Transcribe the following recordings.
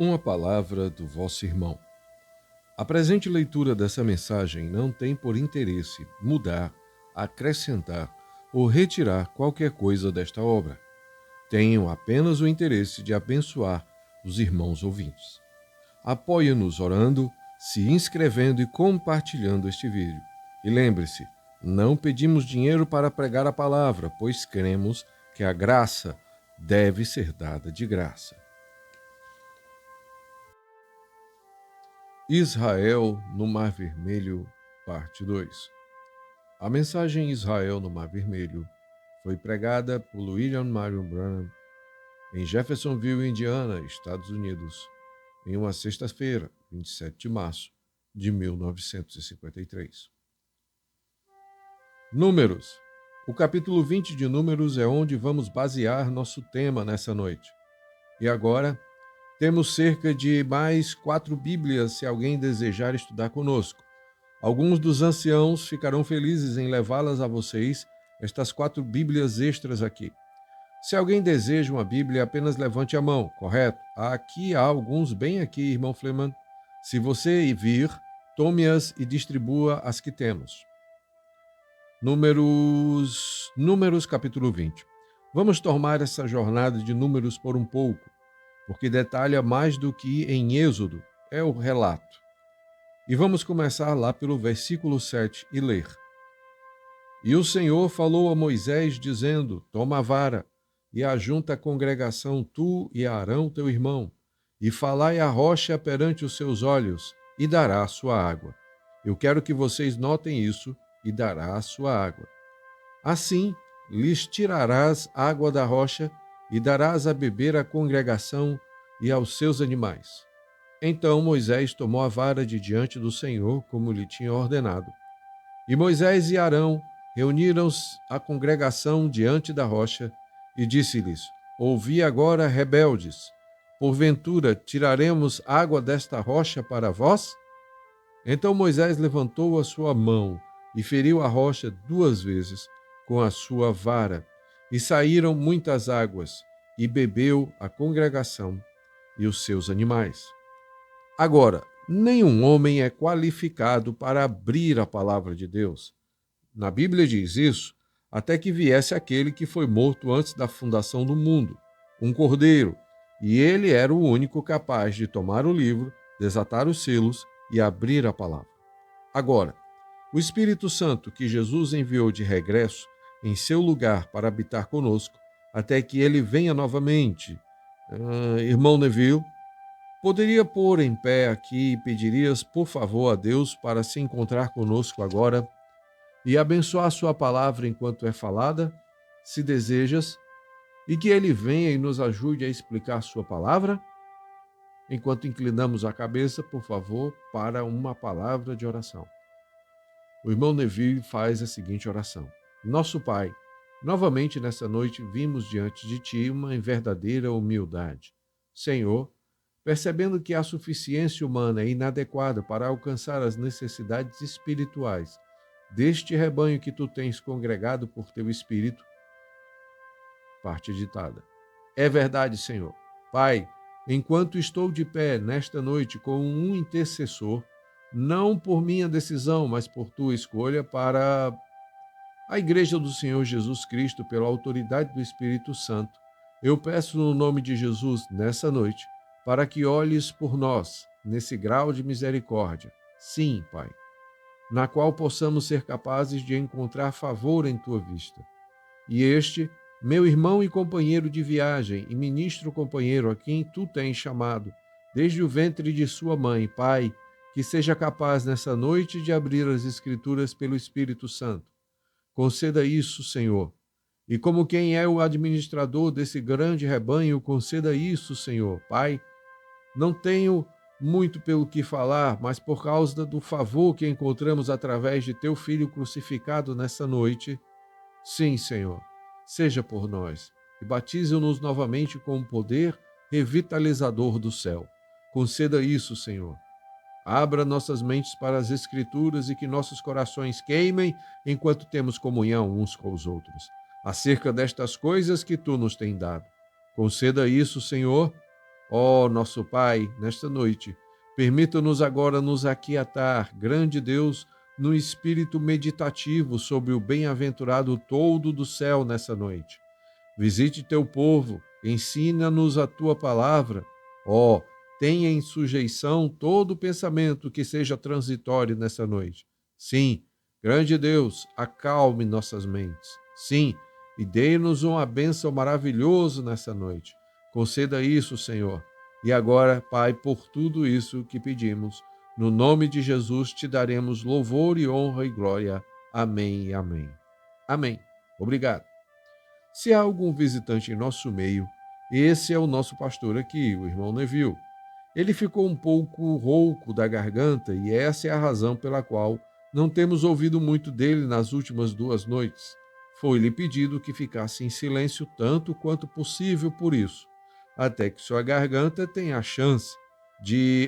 Uma palavra do vosso irmão. A presente leitura dessa mensagem não tem por interesse mudar, acrescentar ou retirar qualquer coisa desta obra. Tenho apenas o interesse de abençoar os irmãos ouvintes. Apoie-nos orando, se inscrevendo e compartilhando este vídeo. E lembre-se, não pedimos dinheiro para pregar a palavra, pois cremos que a graça deve ser dada de graça. Israel no Mar Vermelho, parte 2. A mensagem Israel no Mar Vermelho foi pregada por William Marion Branham em Jeffersonville, Indiana, Estados Unidos, em uma sexta-feira, 27 de março de 1953. Números. O capítulo 20 de Números é onde vamos basear nosso tema nessa noite. E agora, temos cerca de mais 4 Bíblias se alguém desejar estudar conosco. Alguns dos anciãos ficarão felizes em levá-las a vocês, estas 4 Bíblias extras aqui. Se alguém deseja uma Bíblia, apenas levante a mão, correto? Aqui há alguns bem aqui, irmão Fleman. Se você vir, tome-as e distribua as que temos. Números capítulo 20. Vamos tomar essa jornada de números por um pouco, porque detalha mais do que em Êxodo, é o relato. E vamos começar lá pelo versículo 7 e ler. E o Senhor falou a Moisés, dizendo: Toma a vara, e ajunta a congregação tu e Arão teu irmão, e falai a rocha perante os seus olhos, e dará a sua água. Eu quero que vocês notem isso, e dará a sua água. Assim, lhes tirarás água da rocha, e darás a beber à congregação e aos seus animais. Então Moisés tomou a vara de diante do Senhor, como lhe tinha ordenado. E Moisés e Arão reuniram a congregação diante da rocha, e disse-lhes: Ouvi agora, rebeldes, porventura tiraremos água desta rocha para vós? Então Moisés levantou a sua mão e feriu a rocha 2 vezes com a sua vara, e saíram muitas águas, e bebeu a congregação e os seus animais. Agora, nenhum homem é qualificado para abrir a palavra de Deus. Na Bíblia diz isso, até que viesse aquele que foi morto antes da fundação do mundo, um cordeiro, e ele era o único capaz de tomar o livro, desatar os selos e abrir a palavra. Agora, o Espírito Santo que Jesus enviou de regresso em seu lugar para habitar conosco, até que ele venha novamente. Irmão Neville, poderia pôr em pé aqui e pedirias, por favor, a Deus para se encontrar conosco agora e abençoar sua palavra enquanto é falada, se desejas, e que ele venha e nos ajude a explicar sua palavra? Enquanto inclinamos a cabeça, por favor, para uma palavra de oração. O irmão Neville faz a seguinte oração. Nosso Pai, novamente nessa noite vimos diante de Ti uma verdadeira humildade. Senhor, percebendo que a suficiência humana é inadequada para alcançar as necessidades espirituais deste rebanho que Tu tens congregado por Teu Espírito, parte ditada. É verdade, Senhor. Pai, enquanto estou de pé nesta noite com um intercessor, não por minha decisão, mas por tua escolha, para a Igreja do Senhor Jesus Cristo, pela autoridade do Espírito Santo, eu peço no nome de Jesus, nessa noite, para que olhes por nós, nesse grau de misericórdia. Sim, Pai, na qual possamos ser capazes de encontrar favor em tua vista. E este, meu irmão e companheiro de viagem e ministro companheiro a quem tu tens chamado, desde o ventre de sua mãe, Pai, que seja capaz nessa noite de abrir as Escrituras pelo Espírito Santo. Conceda isso, Senhor. E como quem é o administrador desse grande rebanho, conceda isso, Senhor. Pai, não tenho muito pelo que falar, mas por causa do favor que encontramos através de teu Filho crucificado nessa noite, sim, Senhor, seja por nós e batize-nos novamente com o poder revitalizador do céu. Conceda isso, Senhor. Abra nossas mentes para as Escrituras e que nossos corações queimem enquanto temos comunhão uns com os outros, acerca destas coisas que tu nos tens dado. Conceda isso, Senhor. Ó nosso Pai, nesta noite, permita-nos agora nos aquietar, grande Deus, no espírito meditativo sobre o bem-aventurado todo do céu nessa noite. Visite teu povo, ensina-nos a tua palavra. Ó, tenha em sujeição todo pensamento que seja transitório nessa noite. Sim, grande Deus, acalme nossas mentes. Sim, e dê-nos uma bênção maravilhosa nessa noite. Conceda isso, Senhor. E agora, Pai, por tudo isso que pedimos, no nome de Jesus te daremos louvor e honra e glória. Amém e amém. Amém. Obrigado. Se há algum visitante em nosso meio, esse é o nosso pastor aqui, o irmão Neville. Ele ficou um pouco rouco da garganta e essa é a razão pela qual não temos ouvido muito dele nas últimas 2 noites. Foi-lhe pedido que ficasse em silêncio tanto quanto possível por isso, até que sua garganta tenha a chance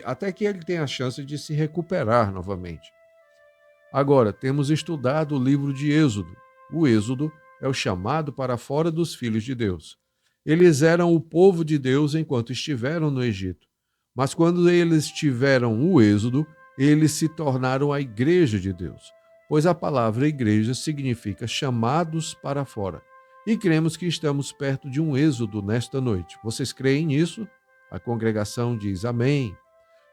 até que ele tenha a chance de se recuperar novamente. Agora, temos estudado o livro de Êxodo. O Êxodo é o chamado para fora dos filhos de Deus. Eles eram o povo de Deus enquanto estiveram no Egito. Mas quando eles tiveram o Êxodo, eles se tornaram a igreja de Deus, pois a palavra igreja significa chamados para fora. E cremos que estamos perto de um êxodo nesta noite. Vocês creem nisso? A congregação diz amém.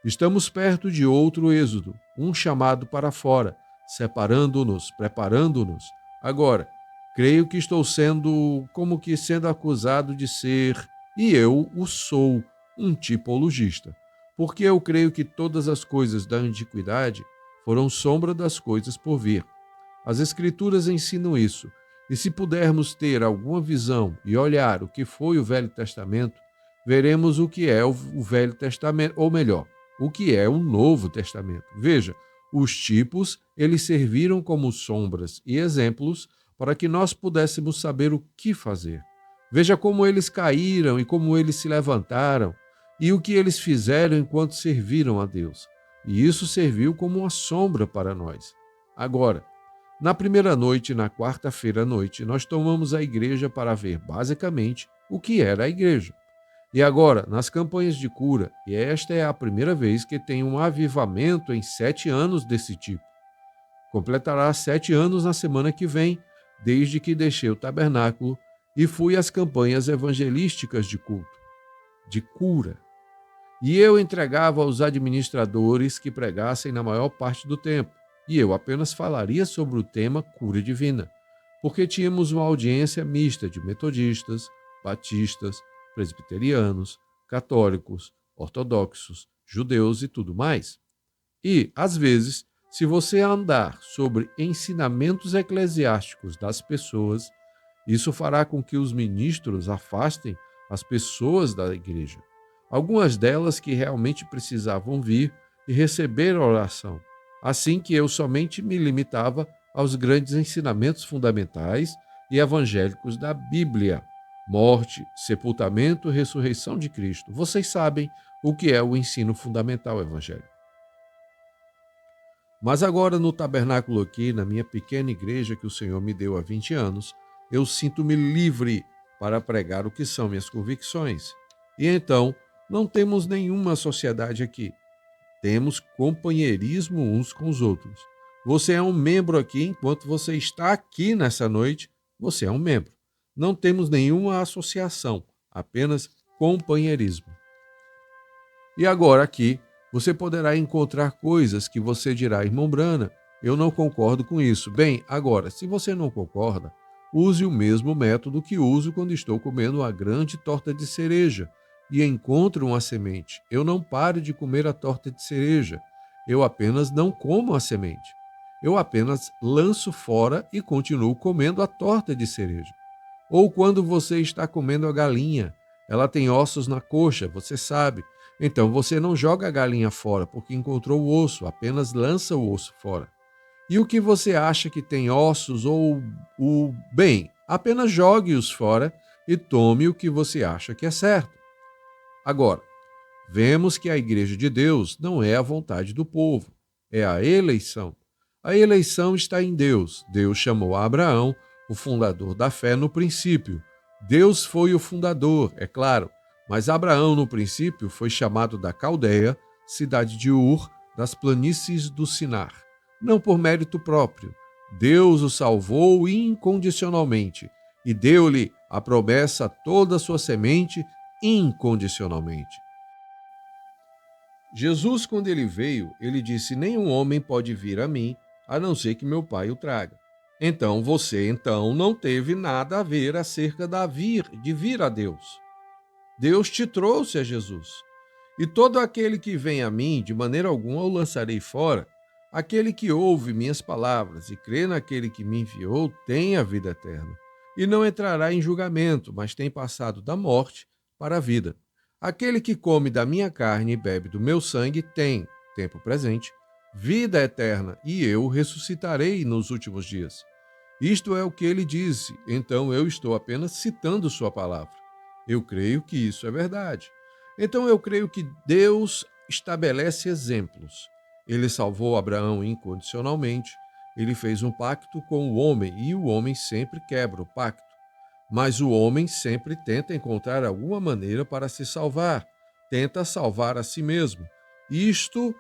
Estamos perto de outro êxodo, um chamado para fora, separando-nos, preparando-nos. Agora, creio que estou sendo acusado de ser, e eu o sou, um tipologista, porque eu creio que todas as coisas da antiguidade foram sombra das coisas por vir. As Escrituras ensinam isso, e se pudermos ter alguma visão e olhar o que foi o Velho Testamento, veremos o que é o Velho Testamento, ou melhor, o que é o Novo Testamento. Veja, os tipos, eles serviram como sombras e exemplos para que nós pudéssemos saber o que fazer. Veja como eles caíram e como eles se levantaram e o que eles fizeram enquanto serviram a Deus. E isso serviu como uma sombra para nós. Agora, na primeira noite, na quarta-feira à noite, nós tomamos a igreja para ver basicamente o que era a igreja. E agora, nas campanhas de cura, e esta é a primeira vez que tem um avivamento em 7 anos desse tipo. Completará 7 anos na semana que vem, desde que deixei o tabernáculo e fui às campanhas evangelísticas de culto, de cura. E eu entregava aos administradores que pregassem na maior parte do tempo, e eu apenas falaria sobre o tema cura divina, porque tínhamos uma audiência mista de metodistas, batistas, presbiterianos, católicos, ortodoxos, judeus e tudo mais. E, às vezes, se você andar sobre ensinamentos eclesiásticos das pessoas, isso fará com que os ministros afastem as pessoas da igreja. Algumas delas que realmente precisavam vir e receber a oração. Assim que eu somente me limitava aos grandes ensinamentos fundamentais e evangélicos da Bíblia. Morte, sepultamento e ressurreição de Cristo. Vocês sabem o que é o ensino fundamental evangélico. Mas agora no tabernáculo aqui, na minha pequena igreja que o Senhor me deu há 20 anos, eu sinto-me livre para pregar o que são minhas convicções. E então, não temos nenhuma sociedade aqui. Temos companheirismo uns com os outros. Você é um membro aqui, enquanto você está aqui nessa noite, você é um membro. Não temos nenhuma associação, apenas companheirismo. E agora aqui, você poderá encontrar coisas que você dirá, irmão Brana, eu não concordo com isso. Bem, agora, se você não concorda, use o mesmo método que uso quando estou comendo uma grande torta de cereja e encontro uma semente. Eu não paro de comer a torta de cereja. Eu apenas não como a semente. Eu apenas lanço fora e continuo comendo a torta de cereja. Ou quando você está comendo a galinha, ela tem ossos na coxa, você sabe. Então você não joga a galinha fora porque encontrou o osso, apenas lança o osso fora. E o que você acha que tem ossos bem, apenas jogue-os fora e tome o que você acha que é certo. Agora, vemos que a igreja de Deus não é a vontade do povo, é a eleição. A eleição está em Deus. Deus chamou Abraão, o fundador da fé, no princípio. Deus foi o fundador, é claro, Mas Abraão, no princípio, foi chamado da Caldeia, cidade de Ur, das planícies do Sinar. Não por mérito próprio. Deus o salvou incondicionalmente e deu-lhe a promessa a toda a sua semente incondicionalmente. Jesus, quando ele veio, ele disse: nenhum homem pode vir a mim, a não ser que meu Pai o traga. Então você não teve nada a ver acerca de vir a Deus. Deus te trouxe a Jesus. E todo aquele que vem a mim, de maneira alguma o lançarei fora. Aquele que ouve minhas palavras e crê naquele que me enviou tem a vida eterna. E não entrará em julgamento, mas tem passado da morte para a vida. Aquele que come da minha carne e bebe do meu sangue tem, tempo presente, vida eterna, e eu ressuscitarei nos últimos dias. Isto é o que ele disse, então eu estou apenas citando sua palavra. Eu creio que isso é verdade. Então eu creio que Deus estabelece exemplos. Ele salvou Abraão incondicionalmente, ele fez um pacto com o homem e o homem sempre quebra o pacto. Mas o homem sempre tenta encontrar alguma maneira para se salvar, tenta salvar a si mesmo. Isto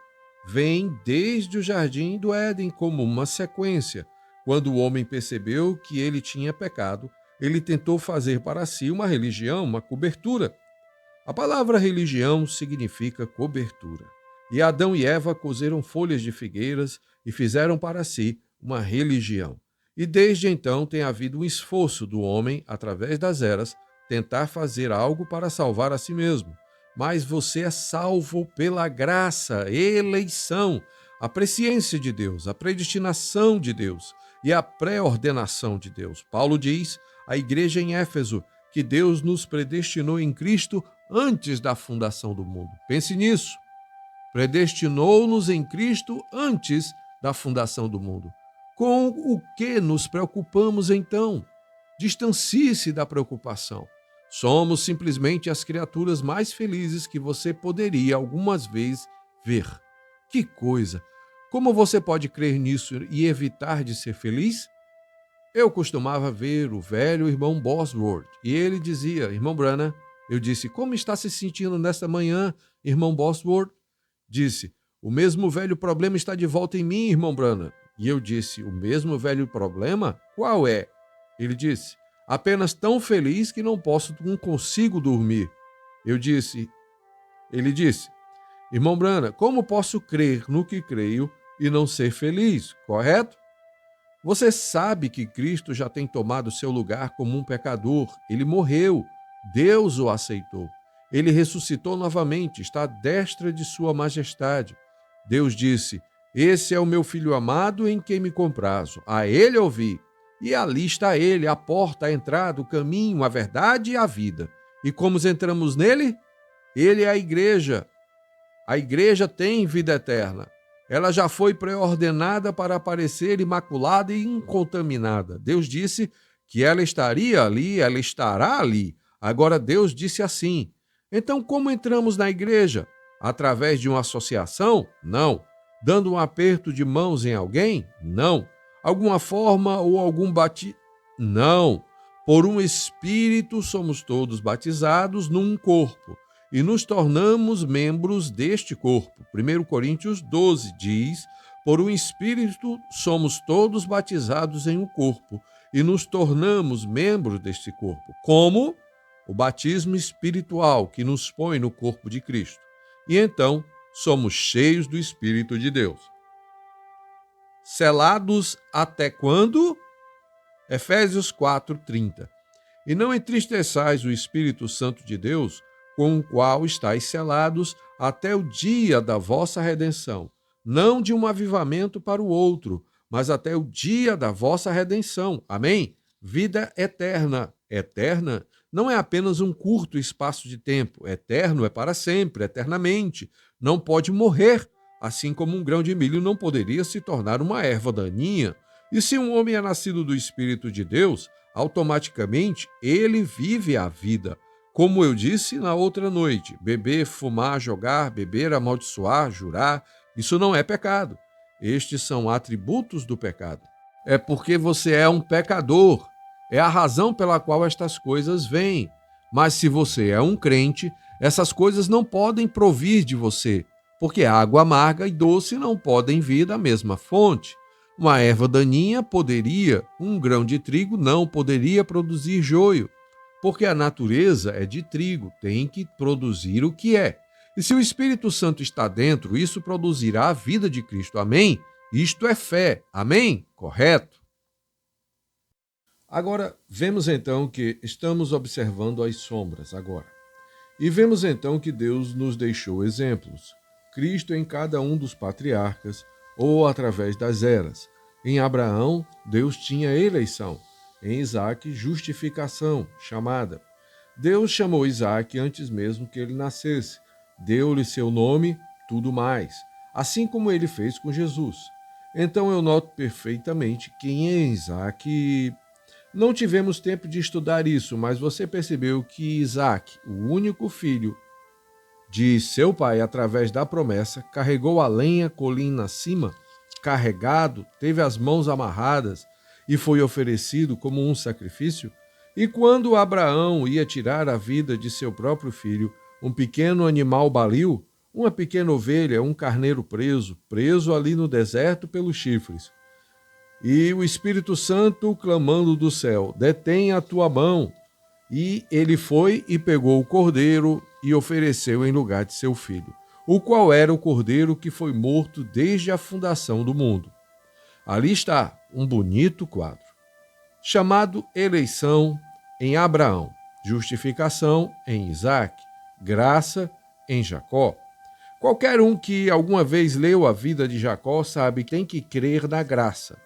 vem desde o jardim do Éden como uma sequência. Quando o homem percebeu que ele tinha pecado, ele tentou fazer para si uma religião, uma cobertura. A palavra religião significa cobertura. E Adão e Eva cozeram folhas de figueiras e fizeram para si uma religião. E desde então tem havido um esforço do homem, através das eras, tentar fazer algo para salvar a si mesmo. Mas você é salvo pela graça, eleição, a presciência de Deus, a predestinação de Deus e a pré-ordenação de Deus. Paulo diz à igreja em Éfeso que Deus nos predestinou em Cristo antes da fundação do mundo. Pense nisso. Predestinou-nos em Cristo antes da fundação do mundo. Com o que nos preocupamos então? Distancie-se da preocupação. Somos simplesmente as criaturas mais felizes que você poderia algumas vezes ver. Que coisa! Como você pode crer nisso e evitar de ser feliz? Eu costumava ver o velho irmão Bosworth e ele dizia: irmão Branham, eu disse: como está se sentindo nesta manhã, irmão Bosworth? Disse: o mesmo velho problema está de volta em mim, irmão Branham. E eu disse: o mesmo velho problema? Qual é? Ele disse: apenas tão feliz que não consigo dormir. Ele disse: irmão Branham, como posso crer no que creio e não ser feliz, correto? Você sabe que Cristo já tem tomado seu lugar como um pecador. Ele morreu. Deus o aceitou. Ele ressuscitou novamente, está à destra de sua majestade. Deus disse: esse é o meu filho amado em quem me comprazo. A ele ouvi. E ali está ele, a porta, a entrada, o caminho, a verdade e a vida. E como entramos nele? Ele é a igreja. A igreja tem vida eterna. Ela já foi pré-ordenada para aparecer imaculada e incontaminada. Deus disse que ela estaria ali, ela estará ali. Agora Deus disse assim. Então, como entramos na igreja? Através de uma associação? Não. Dando um aperto de mãos em alguém? Não. Alguma forma ou algum batismo? Não. Por um Espírito somos todos batizados num corpo e nos tornamos membros deste corpo. 1 Coríntios 12 diz: por um Espírito somos todos batizados em um corpo e nos tornamos membros deste corpo. Como? O batismo espiritual que nos põe no corpo de Cristo. E então somos cheios do Espírito de Deus. Selados até quando? Efésios 4:30. E não entristeçais o Espírito Santo de Deus, com o qual estáis selados até o dia da vossa redenção, não de um avivamento para o outro, mas até o dia da vossa redenção. Amém? Vida eterna. Eterna não é apenas um curto espaço de tempo. Eterno é para sempre, eternamente. Não pode morrer, assim como um grão de milho não poderia se tornar uma erva daninha. E se um homem é nascido do Espírito de Deus, automaticamente ele vive a vida. Como eu disse na outra noite, beber, fumar, jogar, beber, amaldiçoar, jurar, isso não é pecado. Estes são atributos do pecado. É porque você é um pecador. É a razão pela qual estas coisas vêm. Mas se você é um crente, essas coisas não podem provir de você, porque água amarga e doce não podem vir da mesma fonte. Uma erva daninha poderia, um grão de trigo não poderia produzir joio, porque a natureza é de trigo, tem que produzir o que é. E se o Espírito Santo está dentro, isso produzirá a vida de Cristo. Amém? Isto é fé. Amém? Correto? Agora, vemos então que estamos observando as sombras agora. E vemos então que Deus nos deixou exemplos. Cristo em cada um dos patriarcas ou através das eras. Em Abraão, Deus tinha eleição. Em Isaque, justificação, chamada. Deus chamou Isaque antes mesmo que ele nascesse. Deu-lhe seu nome, tudo mais. Assim como ele fez com Jesus. Então eu noto perfeitamente que em Isaque não tivemos tempo de estudar isso, mas você percebeu que Isaque, o único filho de seu pai através da promessa, carregou a lenha colina acima, carregado, teve as mãos amarradas e foi oferecido como um sacrifício? E quando Abraão ia tirar a vida de seu próprio filho, um pequeno animal baliu, uma pequena ovelha, um carneiro preso ali no deserto pelos chifres. E o Espírito Santo clamando do céu, detém a tua mão. E ele foi e pegou o cordeiro e ofereceu em lugar de seu filho, o qual era o cordeiro que foi morto desde a fundação do mundo. Ali está um bonito quadro, chamado eleição em Abraão, justificação em Isaque, graça em Jacó. Qualquer um que alguma vez leu a vida de Jacó sabe que tem que crer na graça.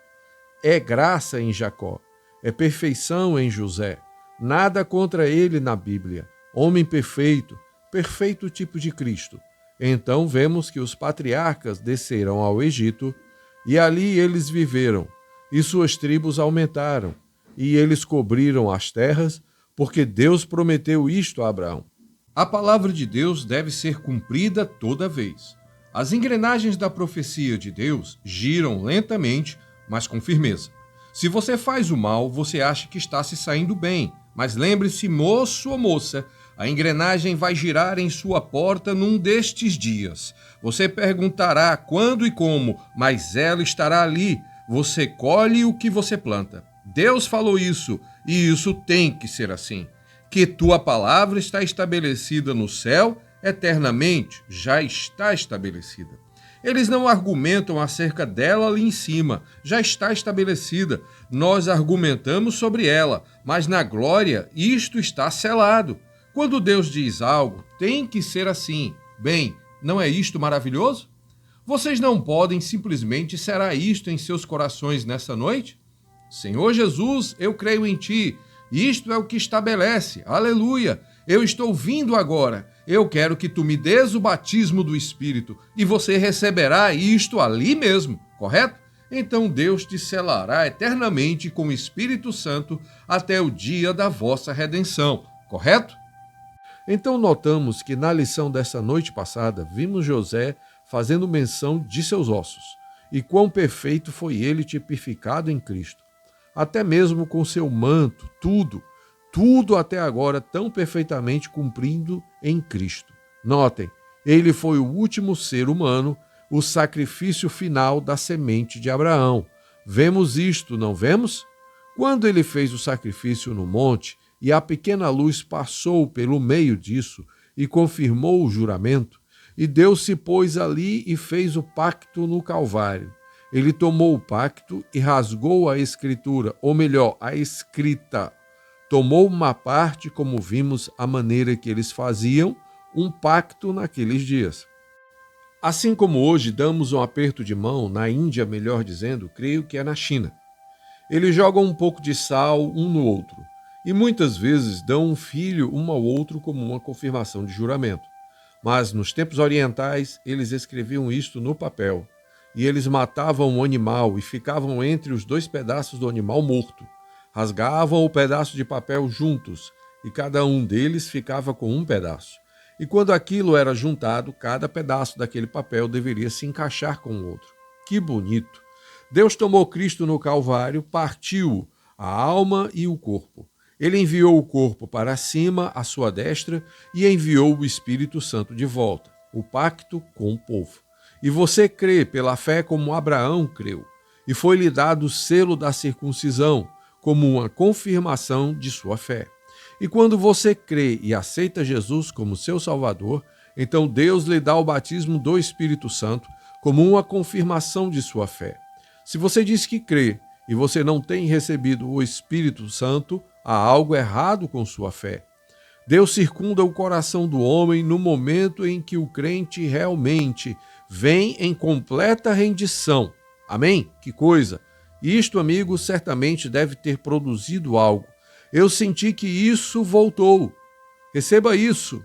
É graça em Jacó, é perfeição em José. Nada contra ele na Bíblia. Homem perfeito, perfeito tipo de Cristo. Então vemos que os patriarcas desceram ao Egito e ali eles viveram, e suas tribos aumentaram, e eles cobriram as terras, porque Deus prometeu isto a Abraão. A palavra de Deus deve ser cumprida toda vez. As engrenagens da profecia de Deus giram lentamente, mas com firmeza. Se você faz o mal, você acha que está se saindo bem, mas lembre-se, moço ou moça, a engrenagem vai girar em sua porta num destes dias. Você perguntará quando e como, mas ela estará ali. Você colhe o que você planta. Deus falou isso, e isso tem que ser assim. Que tua palavra está estabelecida no céu, eternamente, já está estabelecida. Eles não argumentam acerca dela ali em cima, já está estabelecida. Nós argumentamos sobre ela, mas na glória isto está selado. Quando Deus diz algo, tem que ser assim. Bem, não é isto maravilhoso? Vocês não podem simplesmente serar isto em seus corações nessa noite? Senhor Jesus, eu creio em ti. Isto é o que estabelece. Aleluia! Eu estou vindo agora. Eu quero que tu me dês o batismo do Espírito e você receberá isto ali mesmo, correto? Então Deus te selará eternamente com o Espírito Santo até o dia da vossa redenção, correto? Então notamos que na lição dessa noite passada vimos José fazendo menção de seus ossos e quão perfeito foi ele tipificado em Cristo. Até mesmo com seu manto, tudo até agora tão perfeitamente cumprindo em Cristo. Notem, ele foi o último ser humano, o sacrifício final da semente de Abraão. Vemos isto, não vemos? Quando ele fez o sacrifício no monte e a pequena luz passou pelo meio disso e confirmou o juramento, e Deus se pôs ali e fez o pacto no Calvário. Ele tomou o pacto e rasgou a escritura, ou melhor, a escrita. Tomou uma parte, como vimos a maneira que eles faziam, um pacto naqueles dias. Assim como hoje damos um aperto de mão, na Índia, melhor dizendo, creio que é na China. Eles jogam um pouco de sal um no outro, e muitas vezes dão um filho um ao outro como uma confirmação de juramento. Mas nos tempos orientais, eles escreviam isto no papel, e eles matavam o animal e ficavam entre os dois pedaços do animal morto. Rasgavam o pedaço de papel juntos, e cada um deles ficava com um pedaço. E quando aquilo era juntado, cada pedaço daquele papel deveria se encaixar com o outro. Que bonito! Deus tomou Cristo no Calvário, partiu a alma e o corpo. Ele enviou o corpo para cima, à sua destra, e enviou o Espírito Santo de volta, o pacto com o povo. E você crê pela fé como Abraão creu, e foi-lhe dado o selo da circuncisão, como uma confirmação de sua fé. E quando você crê e aceita Jesus como seu Salvador, então Deus lhe dá o batismo do Espírito Santo como uma confirmação de sua fé. Se você diz que crê e você não tem recebido o Espírito Santo, há algo errado com sua fé. Deus circunda o coração do homem no momento em que o crente realmente vem em completa rendição. Amém? Que coisa! Isto, amigo, certamente deve ter produzido algo. Eu senti que isso voltou. Receba isso.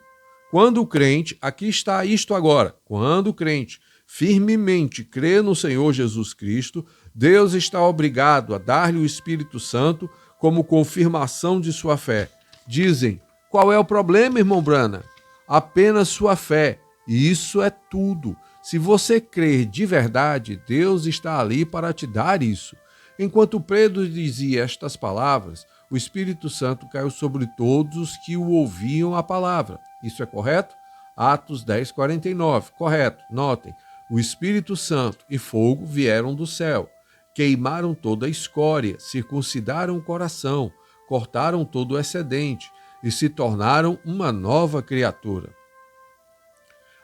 Quando o crente, aqui está isto agora, quando o crente firmemente crê no Senhor Jesus Cristo, Deus está obrigado a dar-lhe o Espírito Santo como confirmação de sua fé. Dizem, qual é o problema, irmão Brana? Apenas sua fé. E isso é tudo. Se você crer de verdade, Deus está ali para te dar isso. Enquanto Pedro dizia estas palavras, o Espírito Santo caiu sobre todos os que o ouviam a palavra. Isso é correto? Atos 10, 49. Correto. Notem, o Espírito Santo e fogo vieram do céu. Queimaram toda a escória, circuncidaram o coração, cortaram todo o excedente e se tornaram uma nova criatura.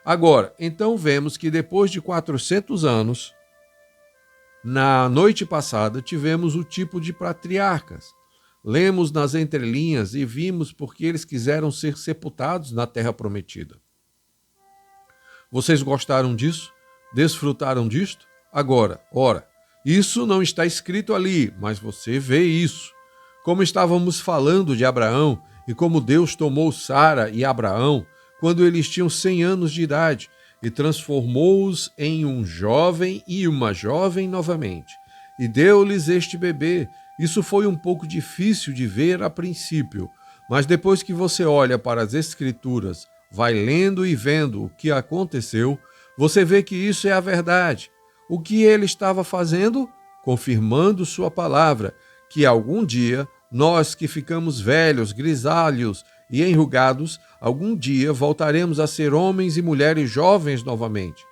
Agora, então vemos que depois de 400 anos, na noite passada, tivemos o tipo de patriarcas. Lemos nas entrelinhas e vimos porque eles quiseram ser sepultados na terra prometida. Vocês gostaram disso? Desfrutaram disto? Agora, ora, isso não está escrito ali, mas você vê isso. Como estávamos falando de Abraão e como Deus tomou Sara e Abraão quando eles tinham 100 anos de idade e transformou-os em um jovem e uma jovem novamente, e deu-lhes este bebê. Isso foi um pouco difícil de ver a princípio, mas depois que você olha para as Escrituras, vai lendo e vendo o que aconteceu, você vê que isso é a verdade. O que ele estava fazendo? Confirmando sua palavra, que algum dia, nós que ficamos velhos, grisalhos e enrugados, algum dia voltaremos a ser homens e mulheres jovens novamente.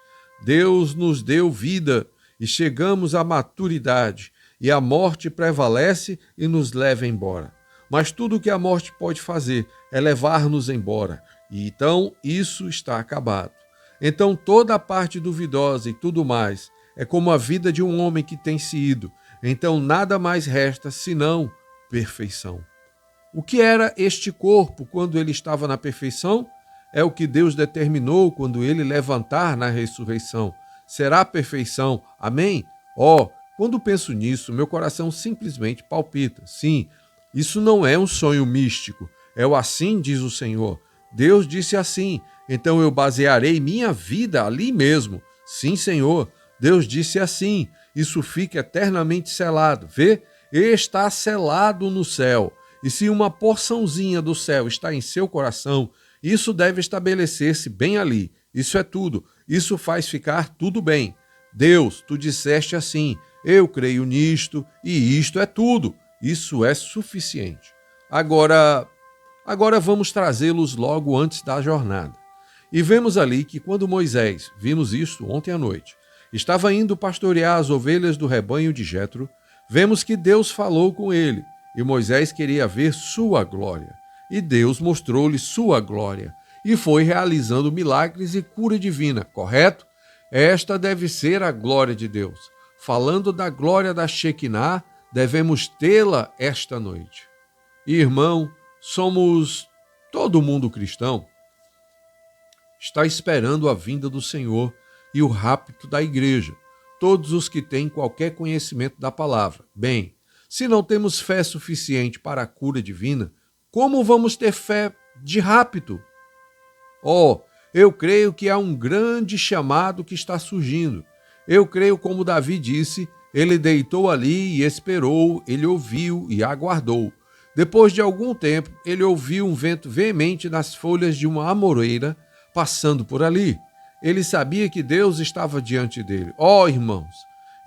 Deus nos deu vida e chegamos à maturidade, e a morte prevalece e nos leva embora. Mas tudo o que a morte pode fazer é levar-nos embora, e então isso está acabado. Então toda a parte duvidosa e tudo mais é como a vida de um homem que tem se ido. Então nada mais resta senão perfeição. O que era este corpo quando ele estava na perfeição? É o que Deus determinou quando ele levantar na ressurreição. Será a perfeição. Amém? Quando penso nisso, meu coração simplesmente palpita. Sim, isso não é um sonho místico. É o assim diz o Senhor. Deus disse assim, então eu basearei minha vida ali mesmo. Sim, Senhor, Deus disse assim. Isso fica eternamente selado. Vê? Está selado no céu. E se uma porçãozinha do céu está em seu coração, isso deve estabelecer-se bem ali. Isso é tudo. Isso faz ficar tudo bem. Deus, tu disseste assim, eu creio nisto e isto é tudo. Isso é suficiente. Agora vamos trazê-los logo antes da jornada. E vemos ali que quando Moisés, vimos isto ontem à noite, estava indo pastorear as ovelhas do rebanho de Jetro, vemos que Deus falou com ele. E Moisés queria ver sua glória. E Deus mostrou-lhe sua glória. E foi realizando milagres e cura divina, correto? Esta deve ser a glória de Deus. Falando da glória da Shekinah, devemos tê-la esta noite. E, irmão, todo mundo cristão está esperando a vinda do Senhor e o rapto da igreja. Todos os que têm qualquer conhecimento da palavra. Bem, se não temos fé suficiente para a cura divina, como vamos ter fé de rapto? Eu creio que há um grande chamado que está surgindo. Eu creio, como Davi disse, ele deitou ali e esperou, ele ouviu e aguardou. Depois de algum tempo, ele ouviu um vento veemente nas folhas de uma amoreira passando por ali. Ele sabia que Deus estava diante dele. Irmãos,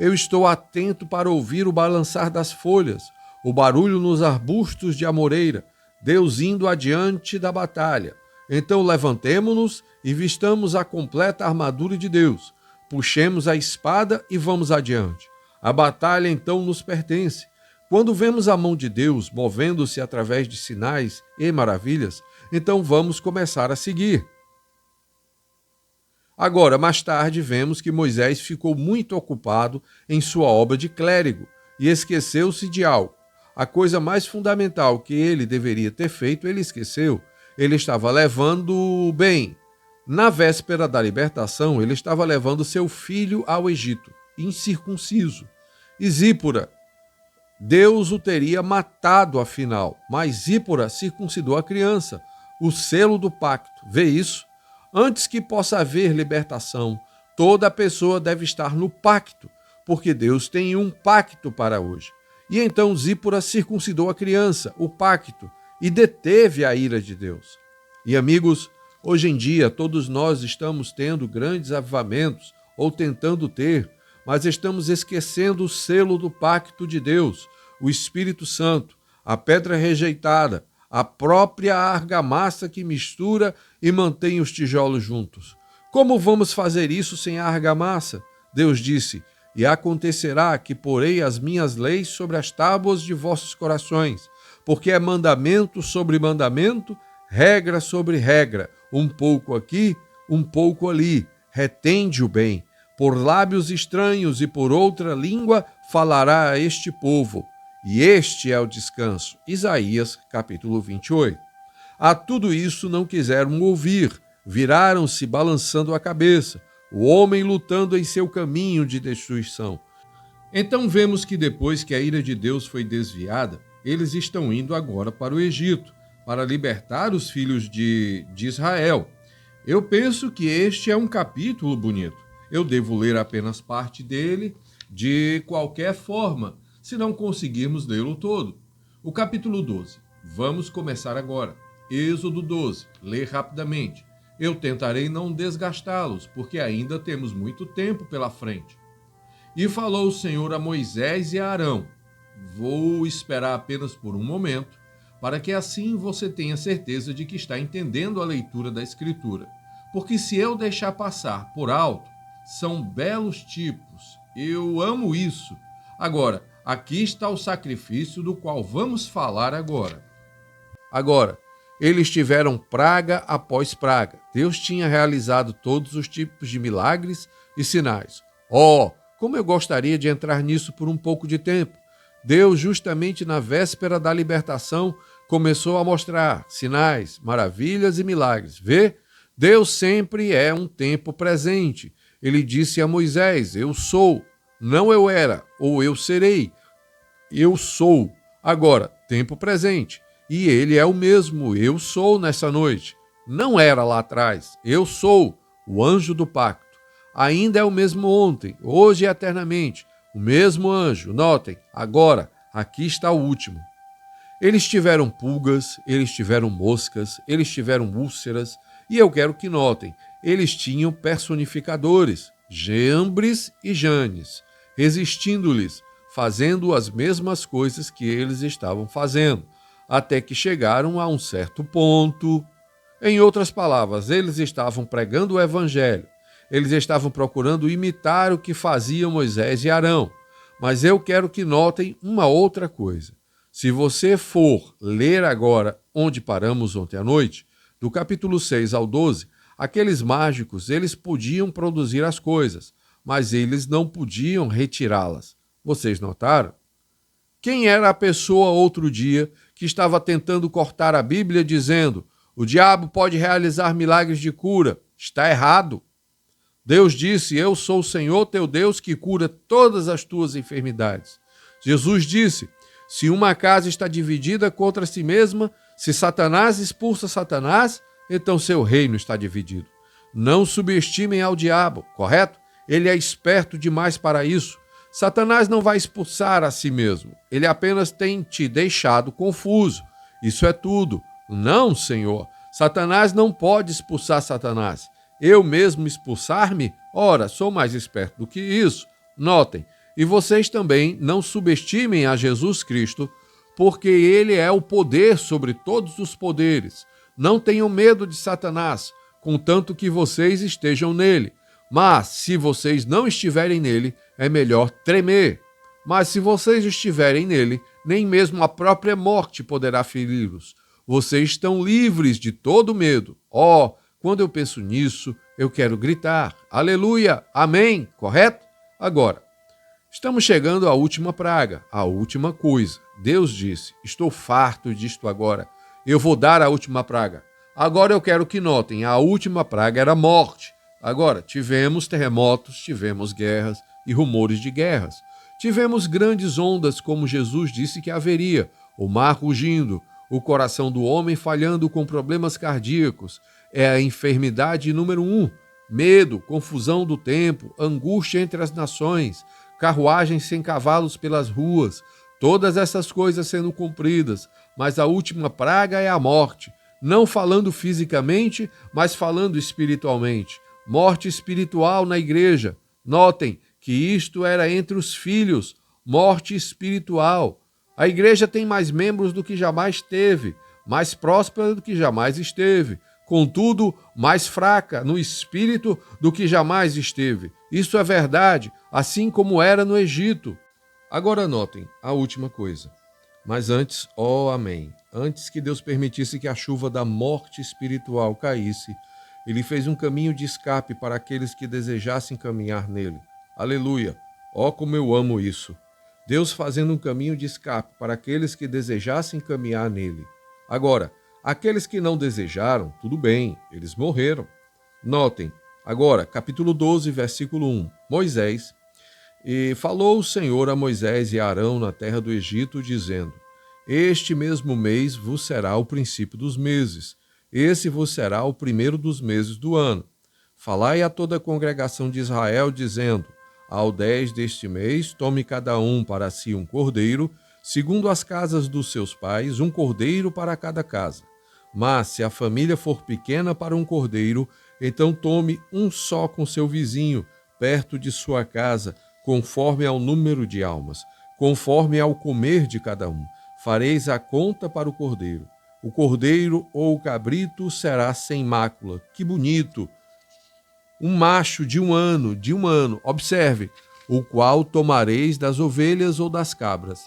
eu estou atento para ouvir o balançar das folhas. o barulho nos arbustos de amoreira, Deus indo adiante da batalha. Então levantemo-nos e vistamos a completa armadura de Deus. Puxemos a espada e vamos adiante. A batalha então nos pertence. Quando vemos a mão de Deus movendo-se através de sinais e maravilhas, então vamos começar a seguir. Agora, mais tarde, vemos que Moisés ficou muito ocupado em sua obra de clérigo e esqueceu-se de algo. A coisa mais fundamental que ele deveria ter feito, ele esqueceu. Ele estava levando bem. Na véspera da libertação, ele estava levando seu filho ao Egito, incircunciso. E Zípora, Deus o teria matado afinal, mas Zípora circuncidou a criança, o selo do pacto. Vê isso? Antes que possa haver libertação, toda pessoa deve estar no pacto, porque Deus tem um pacto para hoje. E então Zípora circuncidou a criança, o pacto, e deteve a ira de Deus. E amigos, hoje em dia todos nós estamos tendo grandes avivamentos, ou tentando ter, mas estamos esquecendo o selo do pacto de Deus, o Espírito Santo, a pedra rejeitada, a própria argamassa que mistura e mantém os tijolos juntos. Como vamos fazer isso sem a argamassa? Deus disse: e acontecerá que porei as minhas leis sobre as tábuas de vossos corações, porque é mandamento sobre mandamento, regra sobre regra, um pouco aqui, um pouco ali, retende o bem. Por lábios estranhos e por outra língua falará a este povo, e este é o descanso. Isaías, capítulo 28. A tudo isso não quiseram ouvir, viraram-se balançando a cabeça, o homem lutando em seu caminho de destruição. Então vemos que depois que a ira de Deus foi desviada, eles estão indo agora para o Egito, para libertar os filhos de Israel. Eu penso que este é um capítulo bonito. Eu devo ler apenas parte dele de qualquer forma, se não conseguirmos lê-lo todo. O capítulo 12. Vamos começar agora. Êxodo 12. Lê rapidamente. Eu tentarei não desgastá-los, porque ainda temos muito tempo pela frente. E falou o Senhor a Moisés e a Arão: vou esperar apenas por um momento, para que assim você tenha certeza de que está entendendo a leitura da Escritura. Porque se eu deixar passar por alto, são belos tipos. Eu amo isso. Agora, aqui está o sacrifício do qual vamos falar agora. Agora, eles tiveram praga após praga. Deus tinha realizado todos os tipos de milagres e sinais. Como eu gostaria de entrar nisso por um pouco de tempo. Deus, justamente na véspera da libertação, começou a mostrar sinais, maravilhas e milagres. Vê? Deus sempre é um tempo presente. Ele disse a Moisés: eu sou, não eu era, ou eu serei. Eu sou. Agora, tempo presente. E ele é o mesmo, eu sou nessa noite. Não era lá atrás, eu sou, o anjo do pacto. Ainda é o mesmo ontem, hoje e eternamente. O mesmo anjo. Notem, agora, aqui está o último. Eles tiveram pulgas, eles tiveram moscas, eles tiveram úlceras. E eu quero que notem, eles tinham personificadores, Jambres e Janes, resistindo-lhes, fazendo as mesmas coisas que eles estavam fazendo, até que chegaram a um certo ponto. Em outras palavras, eles estavam pregando o evangelho, eles estavam procurando imitar o que faziam Moisés e Arão. Mas eu quero que notem uma outra coisa. Se você for ler agora onde paramos ontem à noite, do capítulo 6 ao 12, aqueles mágicos, eles podiam produzir as coisas, mas eles não podiam retirá-las. Vocês notaram? Quem era a pessoa outro dia que estava tentando cortar a Bíblia dizendo: o diabo pode realizar milagres de cura? Está errado. Deus disse: eu sou o Senhor teu Deus que cura todas as tuas enfermidades. Jesus disse: se uma casa está dividida contra si mesma, se Satanás expulsa Satanás, então seu reino está dividido. Não subestimem ao diabo, correto? Ele é esperto demais para isso. Satanás não vai expulsar a si mesmo. Ele apenas tem te deixado confuso. Isso é tudo. Não, Senhor. Satanás não pode expulsar Satanás. Eu mesmo expulsar-me? Ora, sou mais esperto do que isso. Notem, e vocês também não subestimem a Jesus Cristo, porque ele é o poder sobre todos os poderes. Não tenham medo de Satanás, contanto que vocês estejam nele. Mas, se vocês não estiverem nele, é melhor tremer. Mas se vocês estiverem nele, nem mesmo a própria morte poderá feri-los. Vocês estão livres de todo medo. Oh, quando eu penso nisso, eu quero gritar. Aleluia! Amém! Correto? Agora, estamos chegando à última praga, à última coisa. Deus disse, estou farto disto agora. Eu vou dar a última praga. Agora eu quero que notem, a última praga era a morte. Agora, tivemos terremotos, tivemos guerras e rumores de guerras. Tivemos grandes ondas, como Jesus disse que haveria, o mar rugindo, o coração do homem falhando com problemas cardíacos. É a enfermidade número 1. Medo, confusão do tempo, angústia entre as nações, carruagens sem cavalos pelas ruas, todas essas coisas sendo cumpridas. Mas a última praga é a morte, não falando fisicamente, mas falando espiritualmente. Morte espiritual na igreja. Notem que isto era entre os filhos, morte espiritual. A igreja tem mais membros do que jamais teve, mais próspera do que jamais esteve, contudo, mais fraca no espírito do que jamais esteve. Isso é verdade, assim como era no Egito. Agora notem a última coisa. Mas antes, amém, antes que Deus permitisse que a chuva da morte espiritual caísse, ele fez um caminho de escape para aqueles que desejassem caminhar nele. Aleluia! Como eu amo isso! Deus fazendo um caminho de escape para aqueles que desejassem caminhar nele. Agora, aqueles que não desejaram, tudo bem, eles morreram. Notem, agora, capítulo 12, versículo 1. Moisés. E falou o Senhor a Moisés e a Arão na terra do Egito, dizendo: Este mesmo mês vos será o princípio dos meses. Esse vos será o primeiro dos meses do ano. Falai a toda a congregação de Israel, dizendo: Ao 10 deste mês, tome cada um para si um cordeiro, segundo as casas dos seus pais, um cordeiro para cada casa. Mas, se a família for pequena para um cordeiro, então tome um só com seu vizinho, perto de sua casa, conforme ao número de almas, conforme ao comer de cada um. Fareis a conta para o cordeiro. O cordeiro ou o cabrito será sem mácula. Que bonito! Um macho de um ano, observe, o qual tomareis das ovelhas ou das cabras,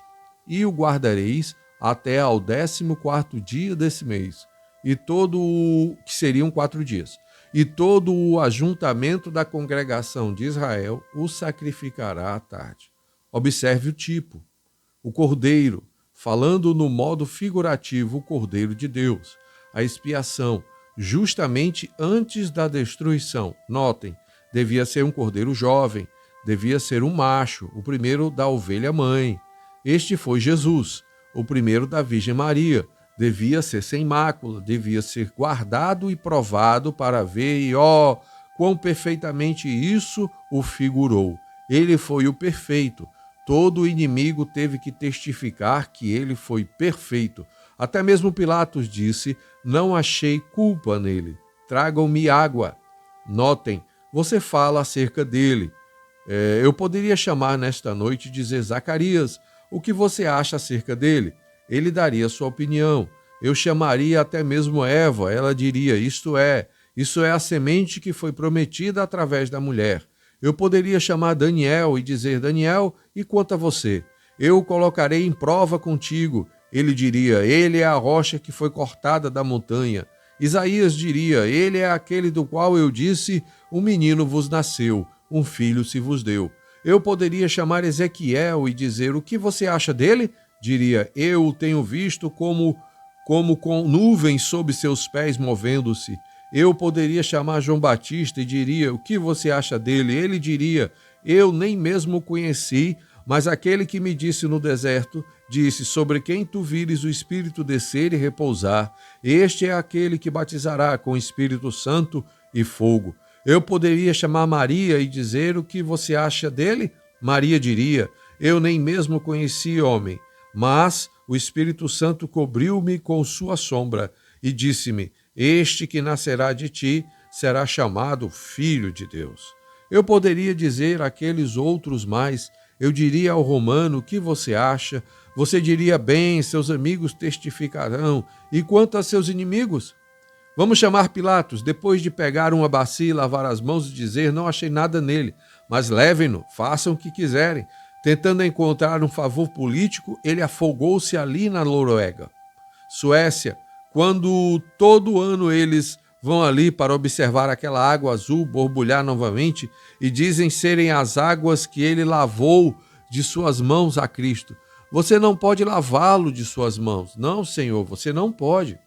e o guardareis até ao 14º dia desse mês, que seriam 4 dias. E todo o ajuntamento da congregação de Israel o sacrificará à tarde. Observe o tipo. O cordeiro, falando no modo figurativo, o cordeiro de Deus. A expiação, justamente antes da destruição. Notem, devia ser um cordeiro jovem, devia ser um macho, o primeiro da ovelha mãe. Este foi Jesus, o primeiro da Virgem Maria. Devia ser sem mácula, devia ser guardado e provado para ver, e quão perfeitamente isso o figurou. Ele foi o perfeito. Todo inimigo teve que testificar que ele foi perfeito. Até mesmo Pilatos disse: não achei culpa nele. Tragam-me água. Notem, você fala acerca dele. Eu poderia chamar nesta noite e dizer: Zacarias, o que você acha acerca dele? Ele daria sua opinião. Eu chamaria até mesmo Eva, ela diria: isso é a semente que foi prometida através da mulher. Eu poderia chamar Daniel e dizer: Daniel, e quanto a você? Eu o colocarei em prova contigo. Ele diria: ele é a rocha que foi cortada da montanha. Isaías diria: ele é aquele do qual eu disse: um menino vos nasceu, um filho se vos deu. Eu poderia chamar Ezequiel e dizer: o que você acha dele? Diria: eu o tenho visto como com nuvens sob seus pés movendo-se. Eu poderia chamar João Batista e diria: o que você acha dele? Ele diria: eu nem mesmo o conheci, mas aquele que me disse no deserto, disse: sobre quem tu vires o Espírito descer e repousar, este é aquele que batizará com o Espírito Santo e fogo. Eu poderia chamar Maria e dizer: o que você acha dele? Maria diria: eu nem mesmo conheci, homem, mas o Espírito Santo cobriu-me com sua sombra e disse-me: este que nascerá de ti será chamado Filho de Deus. Eu poderia dizer aqueles outros mais: Eu diria ao romano: o que você acha? Você diria: bem, seus amigos testificarão. E quanto a seus inimigos? Vamos chamar Pilatos, depois de pegar uma bacia e lavar as mãos e dizer: não achei nada nele, mas levem-no, façam o que quiserem. Tentando encontrar um favor político, ele afogou-se ali na Noruega. Suécia, quando todo ano eles vão ali para observar aquela água azul borbulhar novamente e dizem serem as águas que ele lavou de suas mãos a Cristo. Você não pode lavá-lo de suas mãos. Não, Senhor, você não pode.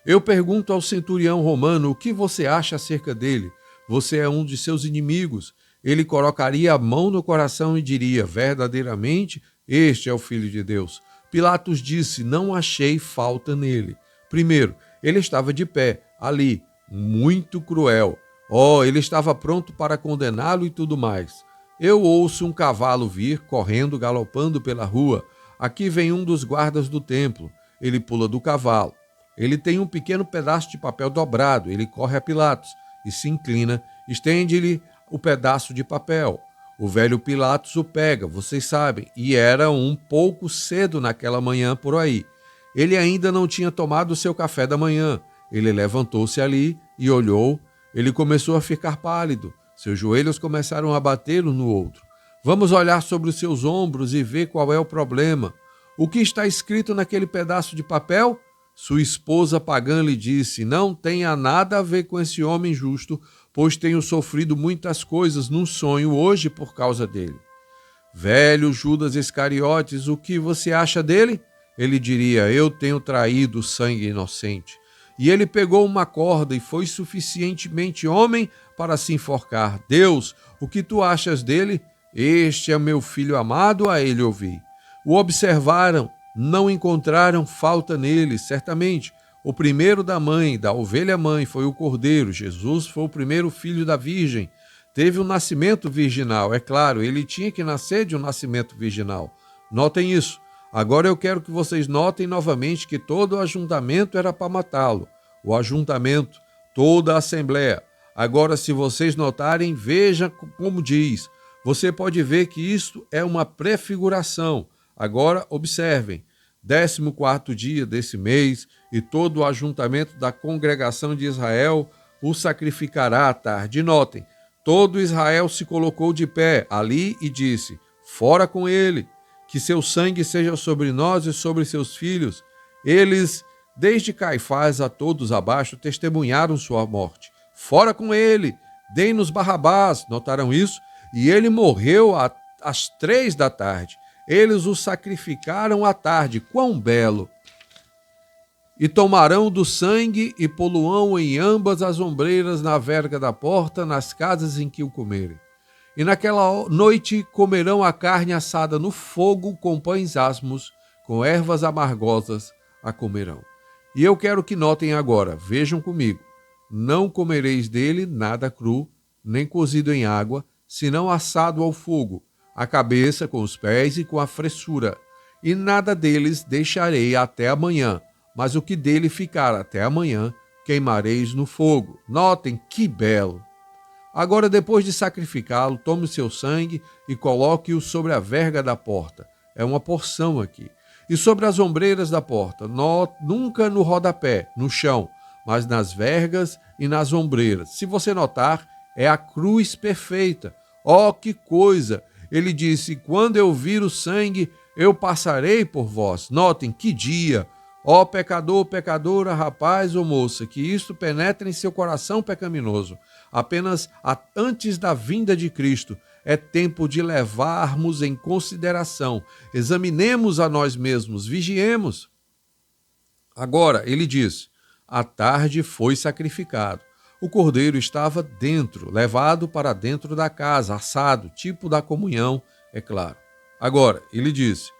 Eu pergunto ao centurião romano: o que você acha acerca dele? Você é um de seus inimigos. Ele colocaria a mão no coração e diria: verdadeiramente, este é o Filho de Deus. Pilatos disse: não achei falta nele. Primeiro, ele estava de pé, ali, muito cruel. Ele estava pronto para condená-lo e tudo mais. Eu ouço um cavalo vir, correndo, galopando pela rua. Aqui vem um dos guardas do templo. Ele pula do cavalo. Ele tem um pequeno pedaço de papel dobrado. Ele corre a Pilatos e se inclina, estende-lhe o pedaço de papel. O velho Pilatos o pega, vocês sabem, e era um pouco cedo naquela manhã por aí. Ele ainda não tinha tomado o seu café da manhã. Ele levantou-se ali e olhou. Ele começou a ficar pálido. Seus joelhos começaram a bater um no outro. Vamos olhar sobre os seus ombros e ver qual é o problema. O que está escrito naquele pedaço de papel? Sua esposa pagã lhe disse: não tenha nada a ver com esse homem justo, pois tenho sofrido muitas coisas num sonho hoje por causa dele. Velho Judas Iscariotes, o que você acha dele? Ele diria: eu tenho traído o sangue inocente. E ele pegou uma corda e foi suficientemente homem para se enforcar. Deus, o que tu achas dele? Este é meu filho amado, a ele ouvi. O observaram, não encontraram falta nele, certamente. O primeiro da mãe, da ovelha mãe, foi o cordeiro. Jesus foi o primeiro filho da virgem. Teve um nascimento virginal, é claro, ele tinha que nascer de um nascimento virginal. Notem isso. Agora eu quero que vocês notem novamente que todo o ajuntamento era para matá-lo. O ajuntamento, toda a assembleia. Agora, se vocês notarem, vejam como diz. Você pode ver que isto é uma prefiguração. Agora, observem. 14º dia desse mês, e todo o ajuntamento da congregação de Israel o sacrificará à tarde. Notem, todo Israel se colocou de pé ali e disse: fora com ele, que seu sangue seja sobre nós e sobre seus filhos. Eles, desde Caifás a todos abaixo, testemunharam sua morte. Fora com ele, deem-nos Barrabás. Notaram isso? E ele morreu às 3 da tarde. Eles o sacrificaram à tarde. Quão belo! E tomarão do sangue e poluão em ambas as ombreiras na verga da porta, nas casas em que o comerem. E naquela noite comerão a carne assada no fogo com pães asmos, com ervas amargosas a comerão. E eu quero que notem agora, vejam comigo, não comereis dele nada cru, nem cozido em água, senão assado ao fogo, a cabeça com os pés e com a fressura. E nada deles deixarei até amanhã, mas o que dele ficar até amanhã, queimareis no fogo. Notem que belo! Agora, depois de sacrificá-lo, tome o seu sangue e coloque-o sobre a verga da porta. É uma porção aqui. E sobre as ombreiras da porta, nunca no rodapé, no chão, mas nas vergas e nas ombreiras. Se você notar, é a cruz perfeita. Oh, que coisa! Ele disse: quando eu vir o sangue, eu passarei por vós. Notem que dia! Ó pecador, pecadora, rapaz ou moça, que isto penetre em seu coração pecaminoso. Apenas antes da vinda de Cristo é tempo de levarmos em consideração. Examinemos a nós mesmos, vigiemos. Agora, ele diz: à tarde foi sacrificado. O cordeiro estava dentro, levado para dentro da casa, assado, tipo da comunhão, é claro. Agora, ele disse: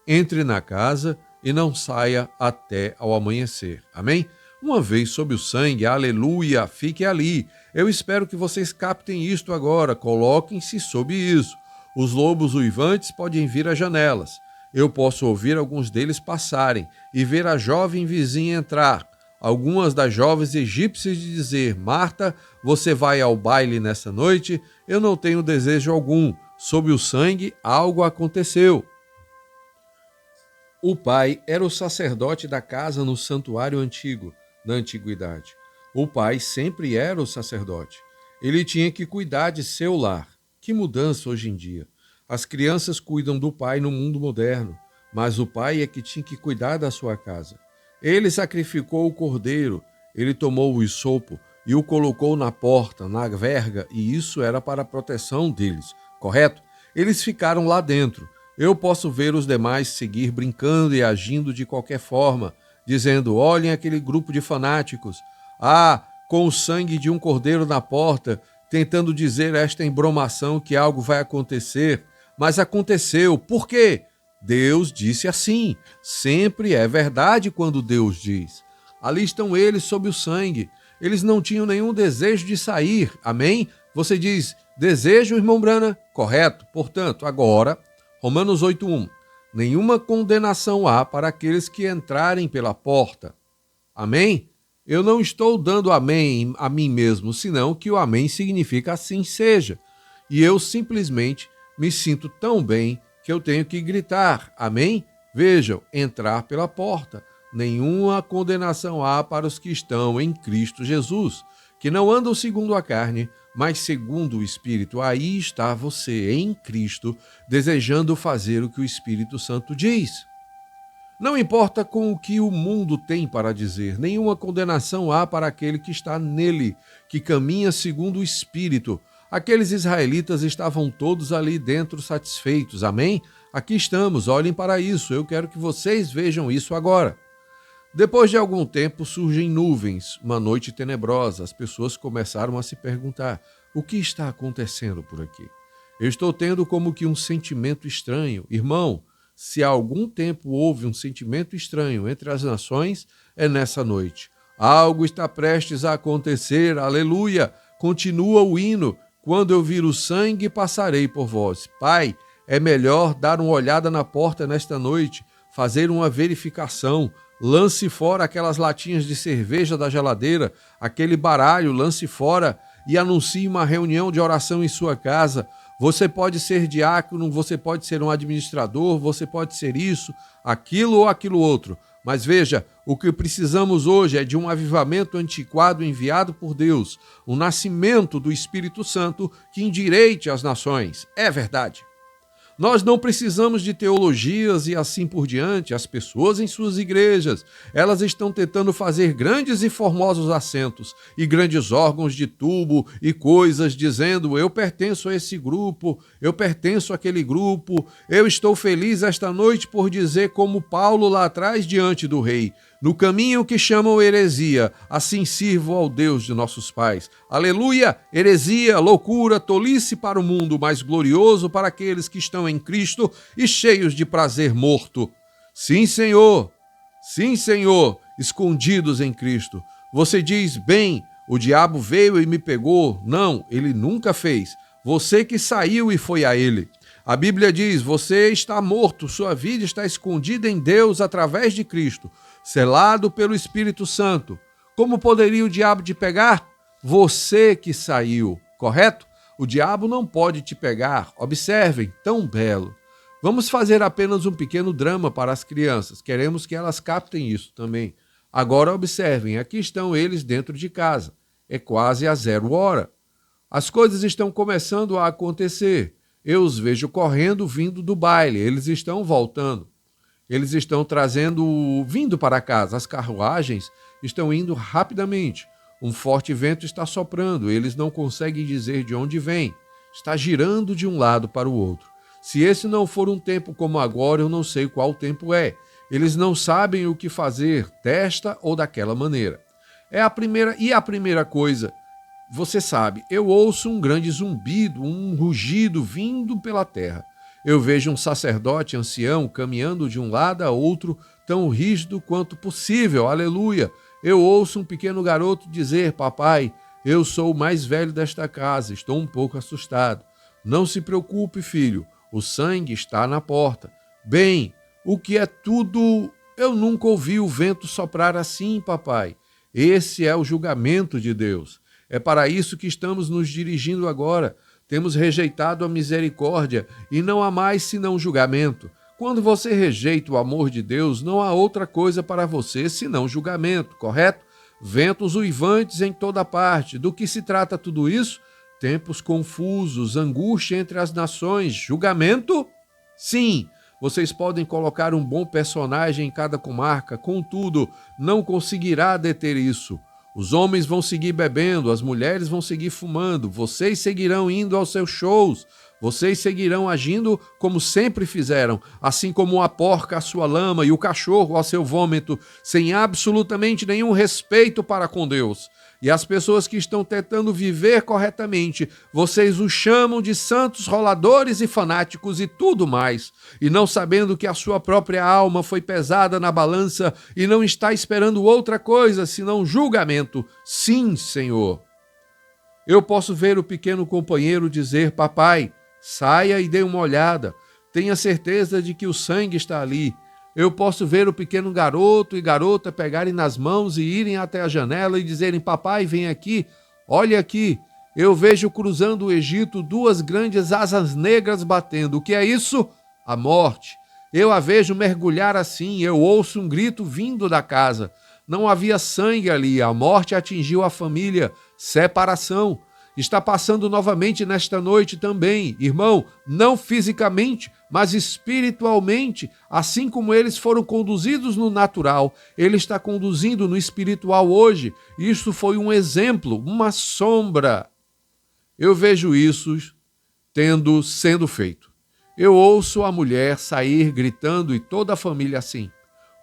entre na casa e não saia até ao amanhecer. Amém? Uma vez sob o sangue, aleluia, fique ali. Eu espero que vocês captem isto agora, coloquem-se sob isso. Os lobos uivantes podem vir às janelas. Eu posso ouvir alguns deles passarem e ver a jovem vizinha entrar. Algumas das jovens egípcias de dizer: Marta, você vai ao baile nessa noite? Eu não tenho desejo algum, sob o sangue algo aconteceu. O pai era o sacerdote da casa no santuário antigo, na antiguidade. O pai sempre era o sacerdote. Ele tinha que cuidar de seu lar. Que mudança hoje em dia. As crianças cuidam do pai no mundo moderno, mas o pai é que tinha que cuidar da sua casa. Ele sacrificou o cordeiro, ele tomou o hisopo e o colocou na porta, na verga, e isso era para a proteção deles, correto? Eles ficaram lá dentro. Eu posso ver os demais seguir brincando e agindo de qualquer forma, dizendo, olhem aquele grupo de fanáticos. Com o sangue de um cordeiro na porta, tentando dizer esta embromação que algo vai acontecer. Mas aconteceu. Por quê? Deus disse assim. Sempre é verdade quando Deus diz. Ali estão eles sob o sangue. Eles não tinham nenhum desejo de sair. Amém? Você diz, desejo, irmão Brana? Correto. Portanto, agora, Romanos 8:1. Nenhuma condenação há para aqueles que entrarem pela porta. Amém? Eu não estou dando amém a mim mesmo, senão que o amém significa assim seja. E eu simplesmente me sinto tão bem que eu tenho que gritar, amém? Vejam, entrar pela porta. Nenhuma condenação há para os que estão em Cristo Jesus, que não andam segundo a carne, mas segundo o Espírito. Aí está você, em Cristo, desejando fazer o que o Espírito Santo diz. Não importa com o que o mundo tem para dizer, nenhuma condenação há para aquele que está nele, que caminha segundo o Espírito. Aqueles israelitas estavam todos ali dentro satisfeitos, amém? Aqui estamos, olhem para isso, eu quero que vocês vejam isso agora. Depois de algum tempo surgem nuvens, uma noite tenebrosa, as pessoas começaram a se perguntar, o que está acontecendo por aqui? Eu estou tendo como que um sentimento estranho. Irmão, se há algum tempo houve um sentimento estranho entre as nações, é nessa noite. Algo está prestes a acontecer, aleluia! Continua o hino, quando eu vir o sangue, passarei por vós. Pai, é melhor dar uma olhada na porta nesta noite, fazer uma verificação, lance fora aquelas latinhas de cerveja da geladeira, aquele baralho, lance fora e anuncie uma reunião de oração em sua casa. Você pode ser diácono, você pode ser um administrador, você pode ser isso, aquilo ou aquilo outro. Mas veja, o que precisamos hoje é de um avivamento antiquado enviado por Deus, o nascimento do Espírito Santo que endireite as nações. É verdade. Nós não precisamos de teologias e assim por diante. As pessoas em suas igrejas, elas estão tentando fazer grandes e formosos assentos e grandes órgãos de tubo e coisas, dizendo, eu pertenço a esse grupo, eu pertenço àquele grupo, eu estou feliz esta noite por dizer como Paulo lá atrás diante do rei, no caminho que chamam heresia, assim sirvo ao Deus de nossos pais. Aleluia! Heresia, loucura, tolice para o mundo, mas glorioso para aqueles que estão em Cristo e cheios de prazer morto. Sim, Senhor, escondidos em Cristo. Você diz, bem, o diabo veio e me pegou. Não, ele nunca fez. Você que saiu e foi a ele. A Bíblia diz, você está morto, sua vida está escondida em Deus através de Cristo, selado pelo Espírito Santo. Como poderia o diabo te pegar? Você que saiu, correto? O diabo não pode te pegar. Observem, tão belo. Vamos fazer apenas um pequeno drama para as crianças. Queremos que elas captem isso também. Agora observem, aqui estão eles dentro de casa. É quase a 0 hora. As coisas estão começando a acontecer. Eu os vejo correndo, vindo do baile. Eles estão voltando. Eles estão vindo para casa. As carruagens estão indo rapidamente. Um forte vento está soprando. Eles não conseguem dizer de onde vem. Está girando de um lado para o outro. Se esse não for um tempo como agora, eu não sei qual tempo é. Eles não sabem o que fazer desta ou daquela maneira. A primeira coisa, você sabe, eu ouço um grande zumbido, um rugido vindo pela terra. Eu vejo um sacerdote ancião caminhando de um lado a outro, tão rígido quanto possível, aleluia. Eu ouço um pequeno garoto dizer, papai, eu sou o mais velho desta casa, estou um pouco assustado. Não se preocupe, filho, o sangue está na porta. Bem, o que é tudo? Eu nunca ouvi o vento soprar assim, papai. Esse é o julgamento de Deus. É para isso que estamos nos dirigindo agora. Temos rejeitado a misericórdia e não há mais senão julgamento. Quando você rejeita o amor de Deus, não há outra coisa para você senão julgamento, correto? Ventos uivantes em toda parte. Do que se trata tudo isso? Tempos confusos, angústia entre as nações, julgamento? Sim, vocês podem colocar um bom personagem em cada comarca, contudo, não conseguirá deter isso. Os homens vão seguir bebendo, as mulheres vão seguir fumando, vocês seguirão indo aos seus shows, vocês seguirão agindo como sempre fizeram, assim como a porca à sua lama e o cachorro ao seu vômito, sem absolutamente nenhum respeito para com Deus. E as pessoas que estão tentando viver corretamente, vocês os chamam de santos roladores e fanáticos e tudo mais, e não sabendo que a sua própria alma foi pesada na balança e não está esperando outra coisa senão julgamento. Sim, Senhor. Eu posso ver o pequeno companheiro dizer: papai, saia e dê uma olhada, tenha certeza de que o sangue está ali. Eu posso ver o pequeno garoto e garota pegarem nas mãos e irem até a janela e dizerem: papai, vem aqui, olha aqui. Eu vejo cruzando o Egito 2 grandes asas negras batendo. O que é isso? A morte. Eu a vejo mergulhar assim, eu ouço um grito vindo da casa. Não havia sangue ali, a morte atingiu a família, separação. Está passando novamente nesta noite também, irmão, não fisicamente, mas espiritualmente, assim como eles foram conduzidos no natural, ele está conduzindo no espiritual hoje. Isso foi um exemplo, uma sombra. Eu vejo isso sendo feito. Eu ouço a mulher sair gritando e toda a família assim.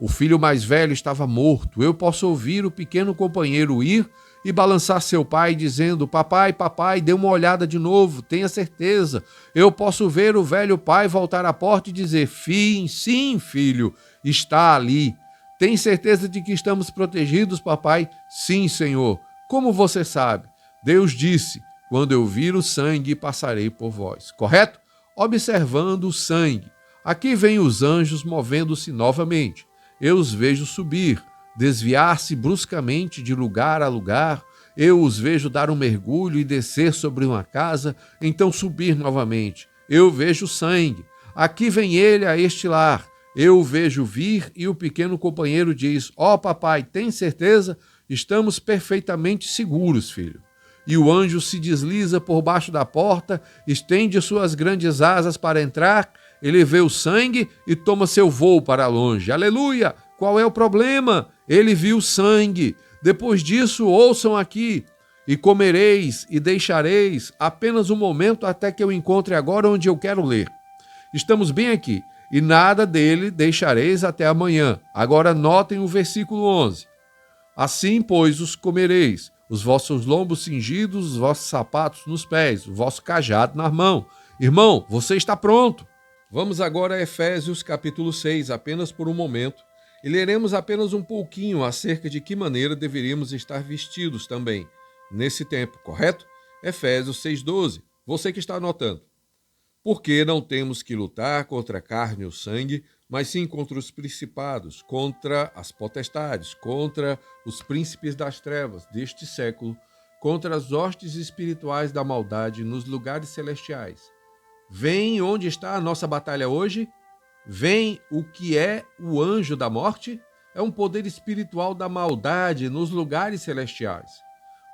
O filho mais velho estava morto. Eu posso ouvir o pequeno companheiro ir e balançar seu pai, dizendo: papai, papai, dê uma olhada de novo, tenha certeza. Eu posso ver o velho pai voltar à porta e dizer: sim, filho, está ali. Tem certeza de que estamos protegidos, papai? Sim, Senhor. Como você sabe? Deus disse: quando eu vir o sangue, passarei por vós. Correto? Observando o sangue. Aqui vêm os anjos movendo-se novamente. Eu os vejo subir, desviar-se bruscamente de lugar a lugar. Eu os vejo dar um mergulho e descer sobre uma casa, então subir novamente. Eu vejo sangue. Aqui vem ele a este lar. Eu o vejo vir e o pequeno companheiro diz: ó, papai, tem certeza? Estamos perfeitamente seguros, filho. E o anjo se desliza por baixo da porta, estende suas grandes asas para entrar. Ele vê o sangue e toma seu voo para longe. Aleluia! Qual é o problema? Ele viu sangue. Depois disso, ouçam aqui: e comereis e deixareis apenas um momento até que eu encontre agora onde eu quero ler. Estamos bem aqui. E nada dele deixareis até amanhã. Agora notem o versículo 11. Assim, pois, os comereis, os vossos lombos cingidos, os vossos sapatos nos pés, o vosso cajado na mão. Irmão, você está pronto. Vamos agora a Efésios capítulo 6, apenas por um momento, e leremos apenas um pouquinho acerca de que maneira deveríamos estar vestidos também nesse tempo, correto? Efésios 6,12, você que está anotando. Porque não temos que lutar contra a carne ou sangue, mas sim contra os principados, contra as potestades, contra os príncipes das trevas deste século, contra as hostes espirituais da maldade nos lugares celestiais. Vem onde está a nossa batalha hoje? Vem o que é o anjo da morte? É um poder espiritual da maldade nos lugares celestiais.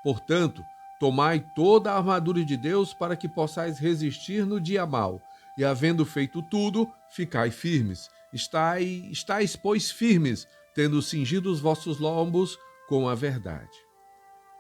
Portanto, tomai toda a armadura de Deus para que possais resistir no dia mau, e havendo feito tudo, ficai firmes. Estais, pois, firmes, tendo cingido os vossos lombos com a verdade.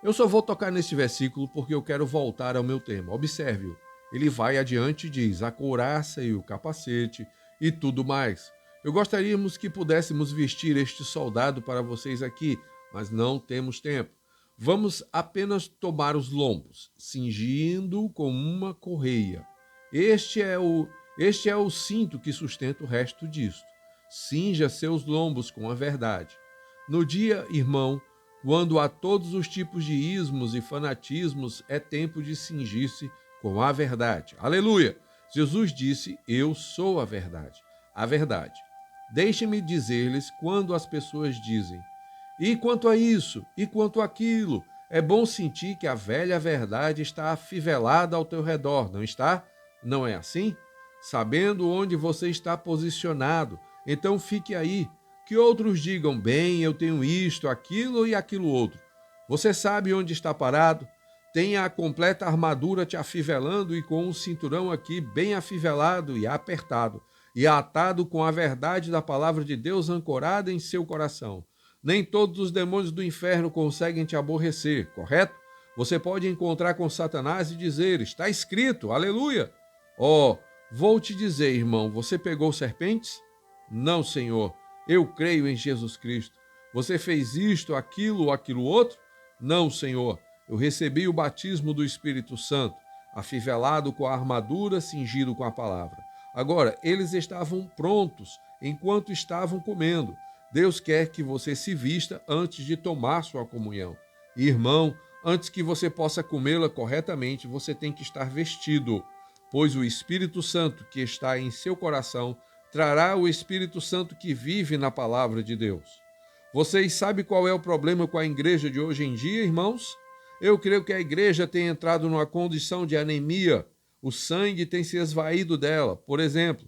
Eu só vou tocar neste versículo porque eu quero voltar ao meu tema. Observe-o. Ele vai adiante e diz: a couraça e o capacete e tudo mais. Eu gostaríamos que pudéssemos vestir este soldado para vocês aqui, mas não temos tempo. Vamos apenas tomar os lombos, cingindo com uma correia. Este é o cinto que sustenta o resto disto. Cinja seus lombos com a verdade. No dia, irmão, quando há todos os tipos de ismos e fanatismos, é tempo de cingir-se com a verdade. Aleluia! Jesus disse: eu sou a verdade. A verdade. Deixem-me dizer-lhes quando as pessoas dizem: e quanto a isso? E quanto àquilo? É bom sentir que a velha verdade está afivelada ao teu redor, não está? Não é assim? Sabendo onde você está posicionado, então fique aí. Que outros digam, bem, eu tenho isto, aquilo e aquilo outro. Você sabe onde está parado? Tenha a completa armadura te afivelando e com um cinturão aqui bem afivelado e apertado, e atado com a verdade da palavra de Deus ancorada em seu coração. Nem todos os demônios do inferno conseguem te aborrecer, correto? Você pode encontrar com Satanás e dizer, está escrito, aleluia! Oh, vou te dizer, irmão, você pegou serpentes? Não, Senhor, eu creio em Jesus Cristo. Você fez isto, aquilo ou aquilo outro? Não, Senhor, eu recebi o batismo do Espírito Santo, afivelado com a armadura, cingido com a palavra. Agora, eles estavam prontos enquanto estavam comendo. Deus quer que você se vista antes de tomar sua comunhão. Irmão, antes que você possa comê-la corretamente, você tem que estar vestido, pois o Espírito Santo que está em seu coração trará o Espírito Santo que vive na palavra de Deus. Vocês sabem qual é o problema com a igreja de hoje em dia, irmãos? Eu creio que a igreja tem entrado numa condição de anemia. O sangue tem se esvaído dela. Por exemplo,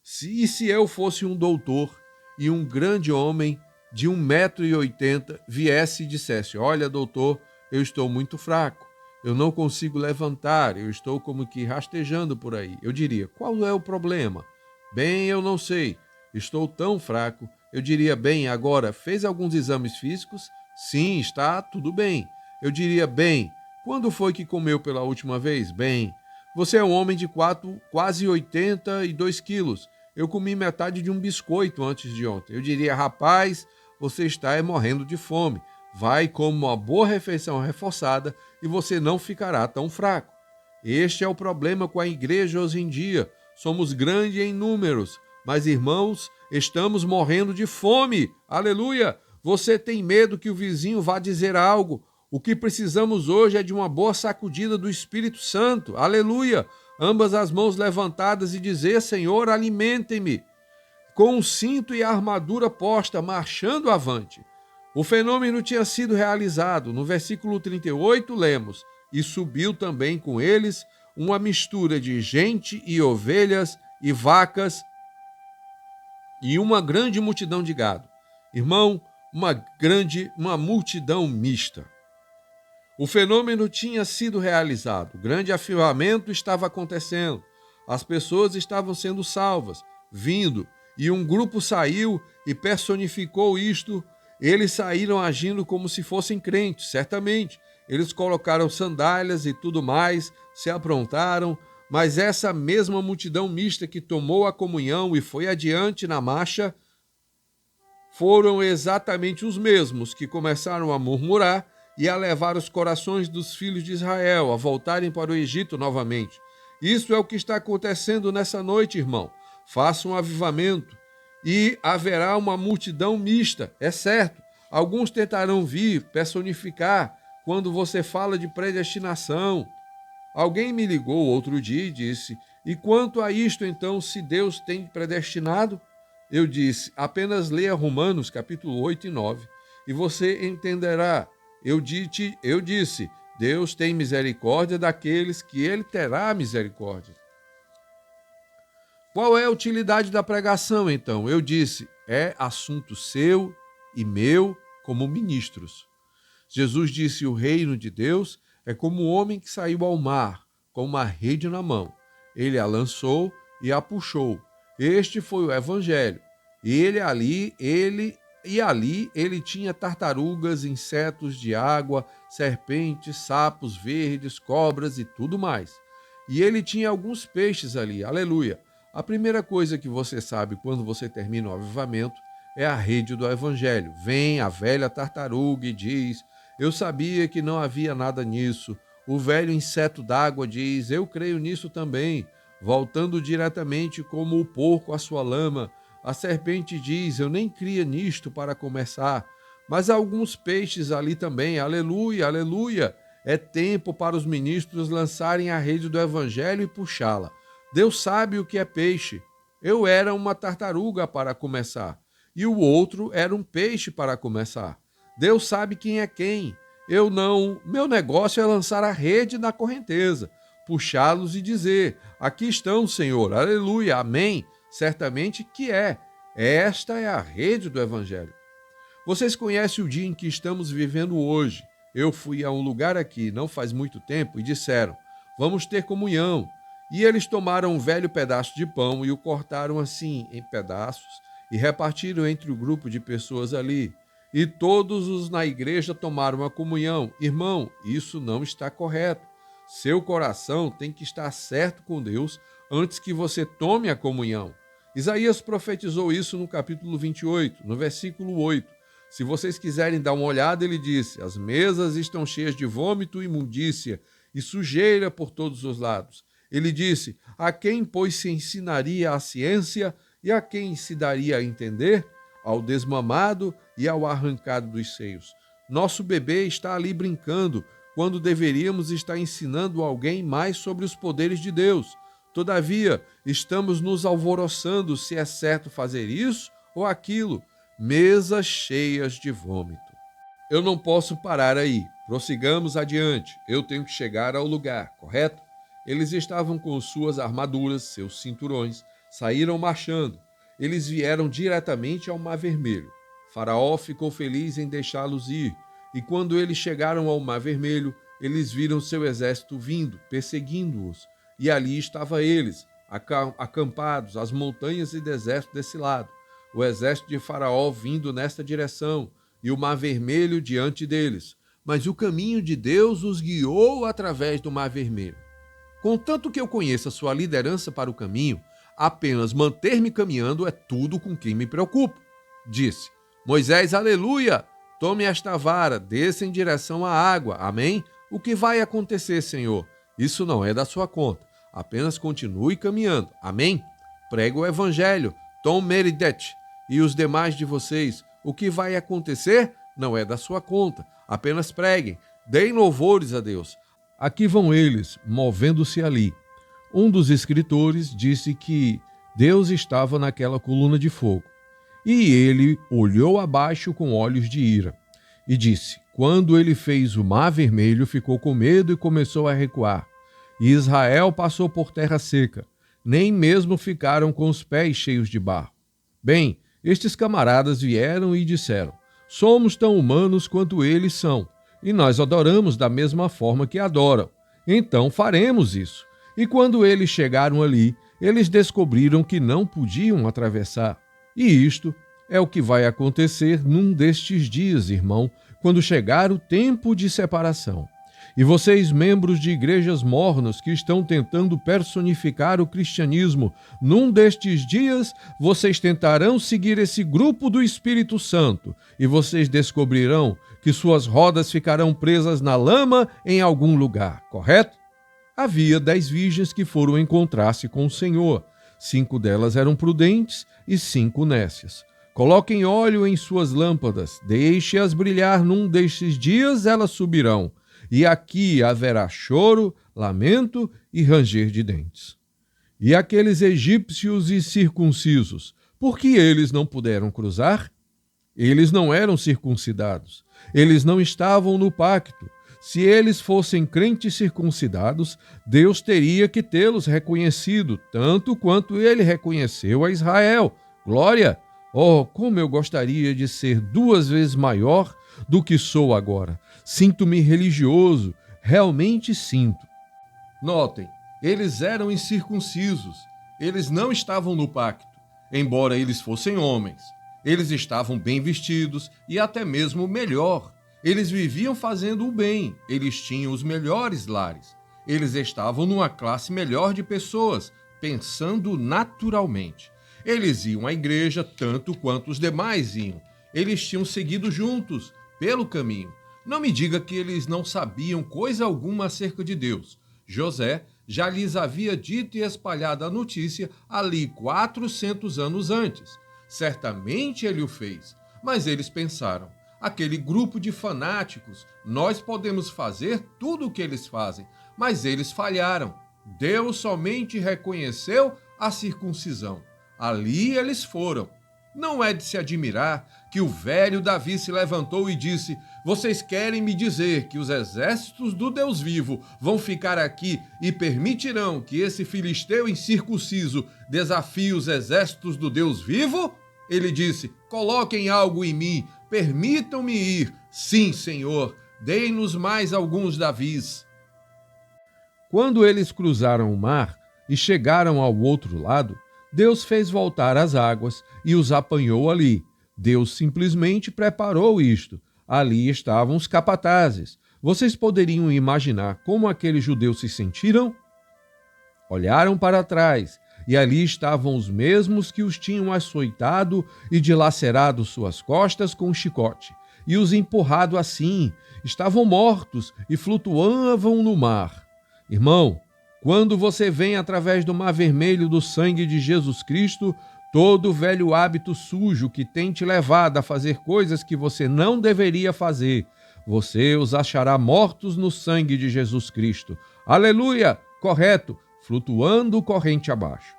se eu fosse um doutor e um grande homem de 1,80 m viesse e dissesse, olha, doutor, eu estou muito fraco, eu não consigo levantar, eu estou como que rastejando por aí. Eu diria, qual é o problema? Bem, eu não sei, estou tão fraco. Eu diria, bem, agora, fez alguns exames físicos? Sim, está tudo bem. Eu diria, bem, quando foi que comeu pela última vez? Bem, você é um homem de quase 82 quilos. Eu comi metade de um biscoito antes de ontem. Eu diria, rapaz, você está morrendo de fome. Vai como uma boa refeição reforçada e você não ficará tão fraco. Este é o problema com a igreja hoje em dia. Somos grandes em números, mas, irmãos, estamos morrendo de fome. Aleluia! Você tem medo que o vizinho vá dizer algo. O que precisamos hoje é de uma boa sacudida do Espírito Santo. Aleluia! Ambas as mãos levantadas e dizer, Senhor, alimentem-me. Com o cinto e a armadura posta, marchando avante. O fenômeno tinha sido realizado. No versículo 38, lemos, e subiu também com eles uma mistura de gente e ovelhas e vacas e uma grande multidão de gado. Irmão, uma multidão mista. O fenômeno tinha sido realizado, o grande avivamento estava acontecendo, as pessoas estavam sendo salvas, vindo, e um grupo saiu e personificou isto. Eles saíram agindo como se fossem crentes, certamente. Eles colocaram sandálias e tudo mais, se aprontaram, mas essa mesma multidão mista que tomou a comunhão e foi adiante na marcha, foram exatamente os mesmos que começaram a murmurar e a levar os corações dos filhos de Israel a voltarem para o Egito novamente. Isso é o que está acontecendo nessa noite, irmão. Faça um avivamento e haverá uma multidão mista, é certo. Alguns tentarão vir personificar quando você fala de predestinação. Alguém me ligou outro dia e disse, e quanto a isto então, se Deus tem predestinado? Eu disse, apenas leia Romanos capítulo 8 e 9 e você entenderá. Eu disse, Deus tem misericórdia daqueles que ele terá misericórdia. Qual é a utilidade da pregação, então? Eu disse, é assunto seu e meu como ministros. Jesus disse, o reino de Deus é como um homem que saiu ao mar com uma rede na mão. Ele a lançou e a puxou. Este foi o evangelho. Ali ele tinha tartarugas, insetos de água, serpentes, sapos verdes, cobras e tudo mais. E ele tinha alguns peixes ali, aleluia. A primeira coisa que você sabe quando você termina o avivamento é a rede do evangelho. Vem a velha tartaruga e diz, eu sabia que não havia nada nisso. O velho inseto d'água diz, eu creio nisso também. Voltando diretamente como o porco à sua lama, a serpente diz, eu nem cria nisto para começar. Mas há alguns peixes ali também, aleluia, aleluia. É tempo para os ministros lançarem a rede do evangelho e puxá-la. Deus sabe o que é peixe. Eu era uma tartaruga para começar, e o outro era um peixe para começar. Deus sabe quem é quem. Meu negócio é lançar a rede na correnteza, puxá-los e dizer: aqui estão, Senhor, aleluia, amém. Certamente que é. Esta é a rede do Evangelho. Vocês conhecem o dia em que estamos vivendo hoje. Eu fui a um lugar aqui não faz muito tempo e disseram: vamos ter comunhão. E eles tomaram um velho pedaço de pão e o cortaram assim, em pedaços, e repartiram entre o grupo de pessoas ali. E todos os na igreja tomaram a comunhão. Irmão, isso não está correto. Seu coração tem que estar certo com Deus antes que você tome a comunhão. Isaías profetizou isso no capítulo 28, no versículo 8. Se vocês quiserem dar uma olhada, ele disse: as mesas estão cheias de vômito, imundícia e sujeira por todos os lados. Ele disse: a quem, pois, se ensinaria a ciência e a quem se daria a entender? Ao desmamado e ao arrancado dos seios. Nosso bebê está ali brincando, quando deveríamos estar ensinando alguém mais sobre os poderes de Deus. Todavia, estamos nos alvoroçando se é certo fazer isso ou aquilo. Mesas cheias de vômito. Eu não posso parar aí. Prossigamos adiante. Eu tenho que chegar ao lugar, correto? Eles estavam com suas armaduras, seus cinturões, saíram marchando. Eles vieram diretamente ao Mar Vermelho. Faraó ficou feliz em deixá-los ir. E quando eles chegaram ao Mar Vermelho, eles viram seu exército vindo, perseguindo-os. E ali estavam eles, acampados, as montanhas e deserto desse lado. O exército de Faraó vindo nesta direção, e o Mar Vermelho diante deles. Mas o caminho de Deus os guiou através do Mar Vermelho. Contanto que eu conheça sua liderança para o caminho, apenas manter-me caminhando é tudo com que me preocupo. Disse: Moisés, aleluia! Tome esta vara, desça em direção à água. Amém? O que vai acontecer, Senhor? Isso não é da sua conta. Apenas continue caminhando. Amém? Prega o evangelho. Tom Meredith e os demais de vocês. O que vai acontecer não é da sua conta. Apenas preguem. Deem louvores a Deus. Aqui vão eles, movendo-se ali. Um dos escritores disse que Deus estava naquela coluna de fogo. E ele olhou abaixo com olhos de ira. E disse: quando ele fez o Mar Vermelho, ficou com medo e começou a recuar. E Israel passou por terra seca. Nem mesmo ficaram com os pés cheios de barro. Bem, estes camaradas vieram e disseram: somos tão humanos quanto eles são, e nós adoramos da mesma forma que adoram. Então faremos isso. E quando eles chegaram ali, eles descobriram que não podiam atravessar. E isto é o que vai acontecer num destes dias, irmão, quando chegar o tempo de separação. E vocês, membros de igrejas mornas que estão tentando personificar o cristianismo, num destes dias, vocês tentarão seguir esse grupo do Espírito Santo e vocês descobrirão que suas rodas ficarão presas na lama em algum lugar, correto? Havia 10 virgens que foram encontrar-se com o Senhor. 5 delas eram prudentes e 5 nécias. Coloquem óleo em suas lâmpadas, deixe-as brilhar num destes dias, elas subirão. E aqui haverá choro, lamento e ranger de dentes. E aqueles egípcios incircuncisos, por que eles não puderam cruzar? Eles não eram circuncidados, eles não estavam no pacto. Se eles fossem crentes circuncidados, Deus teria que tê-los reconhecido, tanto quanto ele reconheceu a Israel. Glória! Oh, como eu gostaria de ser 2 vezes maior do que sou agora. Sinto-me religioso, realmente sinto. Notem, eles eram incircuncisos, eles não estavam no pacto, embora eles fossem homens. Eles estavam bem vestidos e até mesmo melhor. Eles viviam fazendo o bem, eles tinham os melhores lares. Eles estavam numa classe melhor de pessoas, pensando naturalmente. Eles iam à igreja tanto quanto os demais iam. Eles tinham seguido juntos pelo caminho. Não me diga que eles não sabiam coisa alguma acerca de Deus. José já lhes havia dito e espalhado a notícia ali 400 anos antes. Certamente ele o fez, mas eles pensaram: aquele grupo de fanáticos, nós podemos fazer tudo o que eles fazem, mas eles falharam. Deus somente reconheceu a circuncisão. Ali eles foram. Não é de se admirar que o velho Davi se levantou e disse: vocês querem me dizer que os exércitos do Deus vivo vão ficar aqui e permitirão que esse filisteu incircunciso desafie os exércitos do Deus vivo? Ele disse: coloquem algo em mim, permitam-me ir. Sim, Senhor, dei-nos mais alguns Davis. Quando eles cruzaram o mar e chegaram ao outro lado, Deus fez voltar as águas e os apanhou ali. Deus simplesmente preparou isto. Ali estavam os capatazes. Vocês poderiam imaginar como aqueles judeus se sentiram? Olharam para trás e ali estavam os mesmos que os tinham açoitado e dilacerado suas costas com um chicote e os empurrado assim. Estavam mortos e flutuavam no mar. Irmão, quando você vem através do mar vermelho do sangue de Jesus Cristo, todo o velho hábito sujo que tem te levado a fazer coisas que você não deveria fazer, você os achará mortos no sangue de Jesus Cristo. Aleluia! Correto, flutuando corrente abaixo.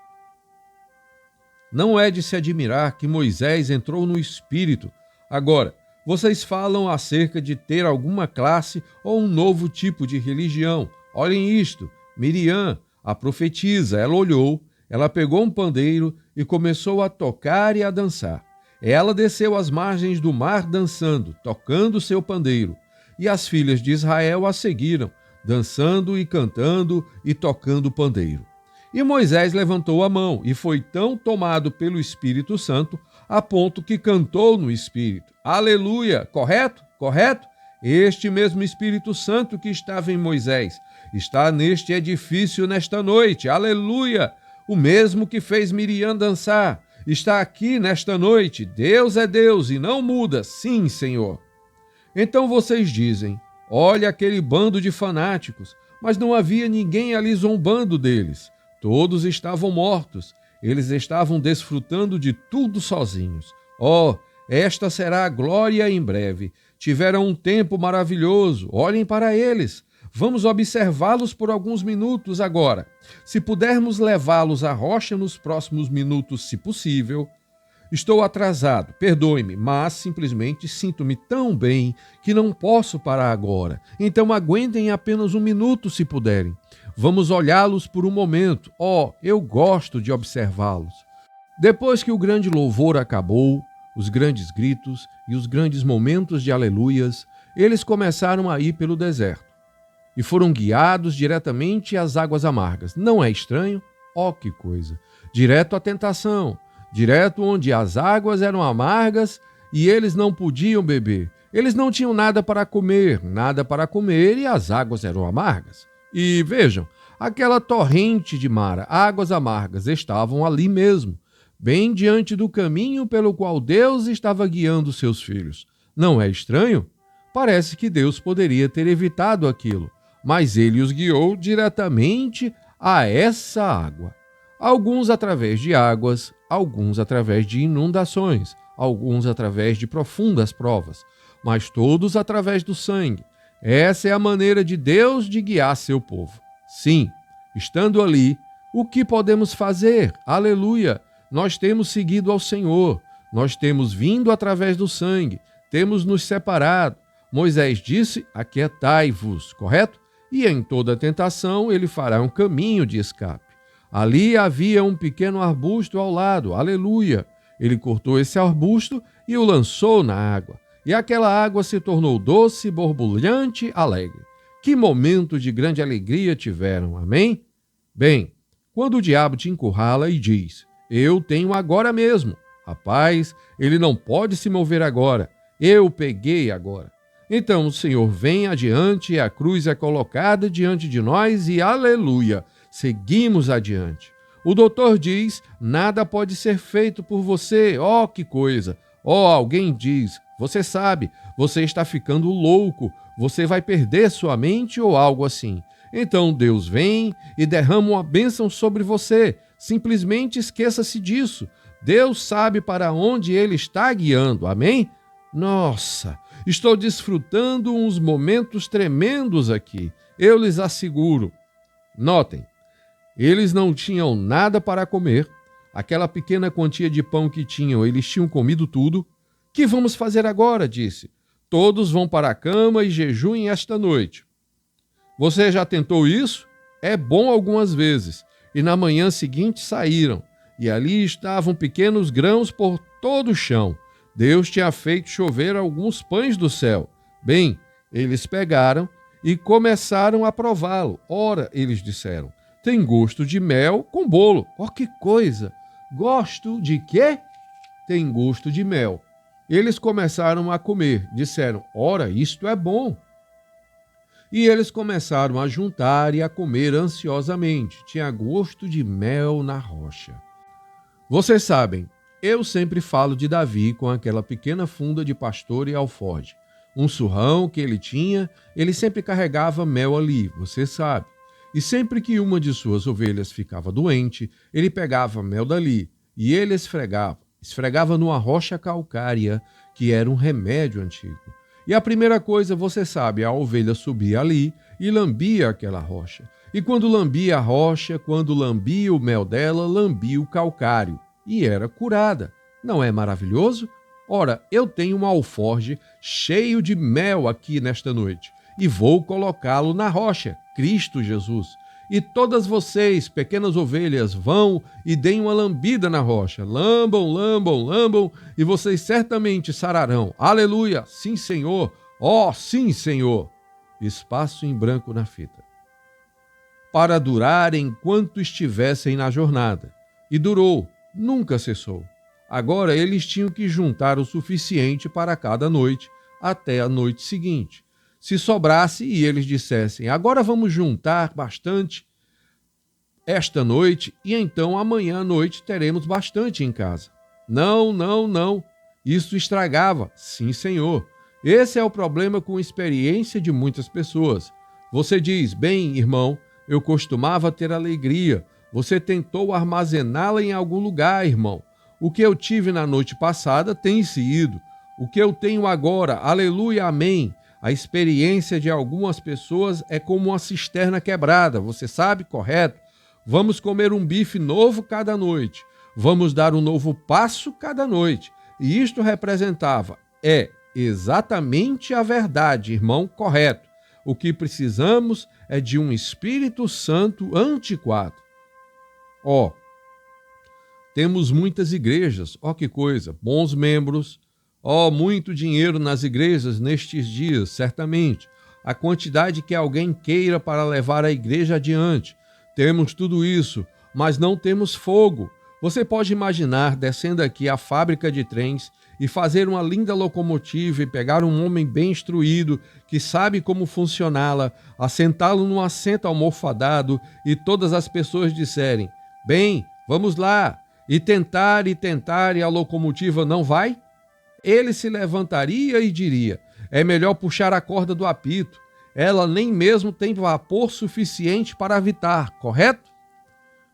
Não é de se admirar que Moisés entrou no Espírito. Agora, vocês falam acerca de ter alguma classe ou um novo tipo de religião. Olhem isto, Miriam, a profetisa, ela olhou, ela pegou um pandeiro e começou a tocar e a dançar. Ela desceu às margens do mar dançando, tocando seu pandeiro. E as filhas de Israel a seguiram, dançando e cantando e tocando pandeiro. E Moisés levantou a mão e foi tão tomado pelo Espírito Santo a ponto que cantou no Espírito. Aleluia! Correto? Correto? Este mesmo Espírito Santo que estava em Moisés está neste edifício nesta noite. Aleluia! O mesmo que fez Miriam dançar está aqui nesta noite. Deus é Deus e não muda. Sim, Senhor. Então vocês dizem: olha aquele bando de fanáticos, mas não havia ninguém ali zombando deles. Todos estavam mortos. Eles estavam desfrutando de tudo sozinhos. Oh, esta será a glória em breve. Tiveram um tempo maravilhoso. Olhem para eles. Vamos observá-los por alguns minutos agora. Se pudermos levá-los à rocha nos próximos minutos, se possível. Estou atrasado, perdoe-me, mas simplesmente sinto-me tão bem que não posso parar agora. Então aguentem apenas um minuto se puderem. Vamos olhá-los por um momento. Oh, eu gosto de observá-los. Depois que o grande louvor acabou, os grandes gritos e os grandes momentos de aleluias, eles começaram a ir pelo deserto e foram guiados diretamente às águas amargas. Não é estranho? Oh, que coisa! Direto à tentação, direto onde as águas eram amargas e eles não podiam beber. Eles não tinham nada para comer e as águas eram amargas. E vejam, aquela torrente de Mara, águas amargas, estavam ali mesmo, bem diante do caminho pelo qual Deus estava guiando seus filhos. Não é estranho? Parece que Deus poderia ter evitado aquilo, mas ele os guiou diretamente a essa água. Alguns através de águas, alguns através de inundações, alguns através de profundas provas, mas todos através do sangue. Essa é a maneira de Deus de guiar seu povo. Sim, estando ali, o que podemos fazer? Aleluia! Nós temos seguido ao Senhor, nós temos vindo através do sangue, temos nos separado. Moisés disse: aquietai-vos, correto? E em toda tentação ele fará um caminho de escape. Ali havia um pequeno arbusto ao lado, aleluia! Ele cortou esse arbusto e o lançou na água. E aquela água se tornou doce, borbulhante, alegre. Que momento de grande alegria tiveram, amém? Bem, quando o diabo te encurrala e diz: eu tenho agora mesmo. Rapaz, ele não pode se mover agora. Eu peguei agora. Então o Senhor vem adiante e a cruz é colocada diante de nós e aleluia, seguimos adiante. O doutor diz: nada pode ser feito por você. Oh, que coisa! Oh, alguém diz: você sabe, você está ficando louco, você vai perder sua mente ou algo assim. Então Deus vem e derrama uma bênção sobre você. Simplesmente esqueça-se disso. Deus sabe para onde Ele está guiando, amém? Nossa, estou desfrutando uns momentos tremendos aqui, eu lhes asseguro. Notem, eles não tinham nada para comer, aquela pequena quantia de pão que tinham, eles tinham comido tudo. Que vamos fazer agora? Disse. Todos vão para a cama e jejuem esta noite. Você já tentou isso? É bom algumas vezes. E na manhã seguinte saíram, e ali estavam pequenos grãos por todo o chão. Deus tinha feito chover alguns pães do céu. Bem, eles pegaram e começaram a prová-lo. Ora, eles disseram, tem gosto de mel com bolo. Oh, que coisa! Gosto de quê? Tem gosto de mel. Eles começaram a comer. Disseram, ora, isto é bom. E eles começaram a juntar e a comer ansiosamente. Tinha gosto de mel na rocha. Vocês sabem, eu sempre falo de Davi com aquela pequena funda de pastor e alforje. Um surrão que ele tinha, ele sempre carregava mel ali, você sabe. E sempre que uma de suas ovelhas ficava doente, ele pegava mel dali e ele esfregava numa rocha calcária, que era um remédio antigo. E a primeira coisa, você sabe, a ovelha subia ali e lambia aquela rocha. E quando lambia a rocha, quando lambia o mel dela, lambia o calcário. E era curada. Não é maravilhoso? Ora, eu tenho um alforje cheio de mel aqui nesta noite e vou colocá-lo na rocha, Cristo Jesus. E todas vocês, pequenas ovelhas, vão e deem uma lambida na rocha. Lambam, lambam, lambam, e vocês certamente sararão. Aleluia! Sim, Senhor! Oh, sim, Senhor! Espaço em branco na fita. Para durar enquanto estivessem na jornada. E durou, nunca cessou. Agora eles tinham que juntar o suficiente para cada noite, até a noite seguinte. Se sobrasse e eles dissessem, agora vamos juntar bastante esta noite e então amanhã à noite teremos bastante em casa. Não, não, não. Isso estragava. Sim, Senhor. Esse é o problema com a experiência de muitas pessoas. Você diz, bem, irmão, eu costumava ter alegria. Você tentou armazená-la em algum lugar, irmão. O que eu tive na noite passada tem-se ido. O que eu tenho agora, aleluia, amém. A experiência de algumas pessoas é como uma cisterna quebrada, você sabe, correto? Vamos comer um bife novo cada noite. Vamos dar um novo passo cada noite. E isto representava, exatamente a verdade, irmão, correto. O que precisamos é de um Espírito Santo antiquado. Temos muitas igrejas, que coisa, bons membros, muito dinheiro nas igrejas nestes dias, certamente. A quantidade que alguém queira para levar a igreja adiante. Temos tudo isso, mas não temos fogo. Você pode imaginar descendo aqui à fábrica de trens e fazer uma linda locomotiva e pegar um homem bem instruído, que sabe como funcioná-la, assentá-lo num assento almofadado e todas as pessoas disserem, bem, vamos lá, e tentar e a locomotiva não vai? Ele se levantaria e diria, é melhor puxar a corda do apito. Ela nem mesmo tem vapor suficiente para avitar, correto?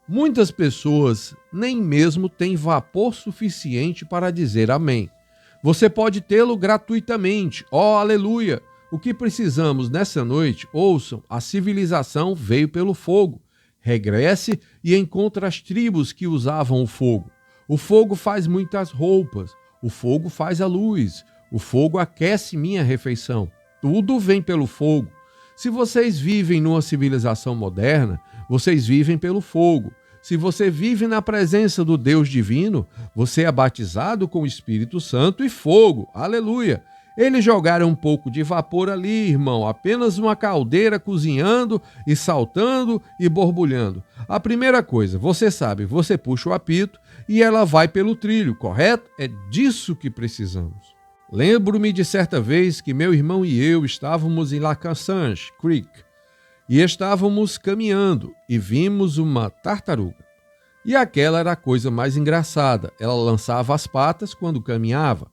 Muitas pessoas nem mesmo têm vapor suficiente para dizer amém. Você pode tê-lo gratuitamente, aleluia! O que precisamos nessa noite, ouçam, a civilização veio pelo fogo. Regresse e encontre as tribos que usavam o fogo. O fogo faz muitas roupas, o fogo faz a luz, o fogo aquece minha refeição. Tudo vem pelo fogo. Se vocês vivem numa civilização moderna, vocês vivem pelo fogo. Se você vive na presença do Deus divino, você é batizado com o Espírito Santo e fogo. Aleluia! Eles jogaram um pouco de vapor ali, irmão, apenas uma caldeira cozinhando e saltando e borbulhando. A primeira coisa, você sabe, você puxa o apito e ela vai pelo trilho, correto? É disso que precisamos. Lembro-me de certa vez que meu irmão e eu estávamos em Lacassans Creek e estávamos caminhando e vimos uma tartaruga. E aquela era a coisa mais engraçada, ela lançava as patas quando caminhava.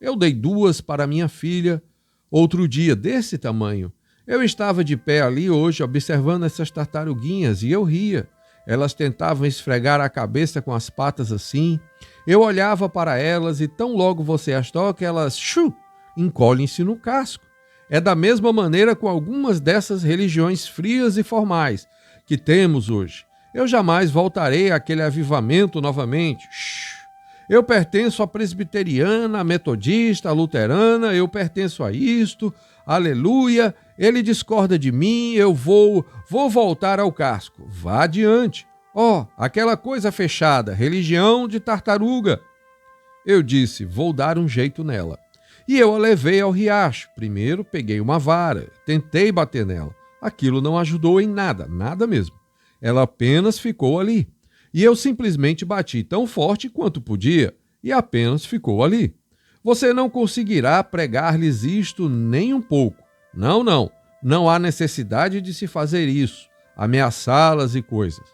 Eu dei 2 para minha filha, outro dia desse tamanho. Eu estava de pé ali hoje observando essas tartaruguinhas e eu ria. Elas tentavam esfregar a cabeça com as patas assim. Eu olhava para elas e tão logo você as toca, elas encolhem-se no casco. É da mesma maneira com algumas dessas religiões frias e formais que temos hoje. Eu jamais voltarei àquele avivamento novamente. Eu pertenço à presbiteriana, à metodista, à luterana, eu pertenço a isto, aleluia. Ele discorda de mim, eu vou voltar ao casco. Vá adiante. Aquela coisa fechada, religião de tartaruga. Eu disse, vou dar um jeito nela. E eu a levei ao riacho. Primeiro peguei uma vara, tentei bater nela. Aquilo não ajudou em nada, nada mesmo. Ela apenas ficou ali. E eu simplesmente bati tão forte quanto podia, e apenas ficou ali. Você não conseguirá pregar-lhes isto nem um pouco. Não há necessidade de se fazer isso, ameaçá-las e coisas.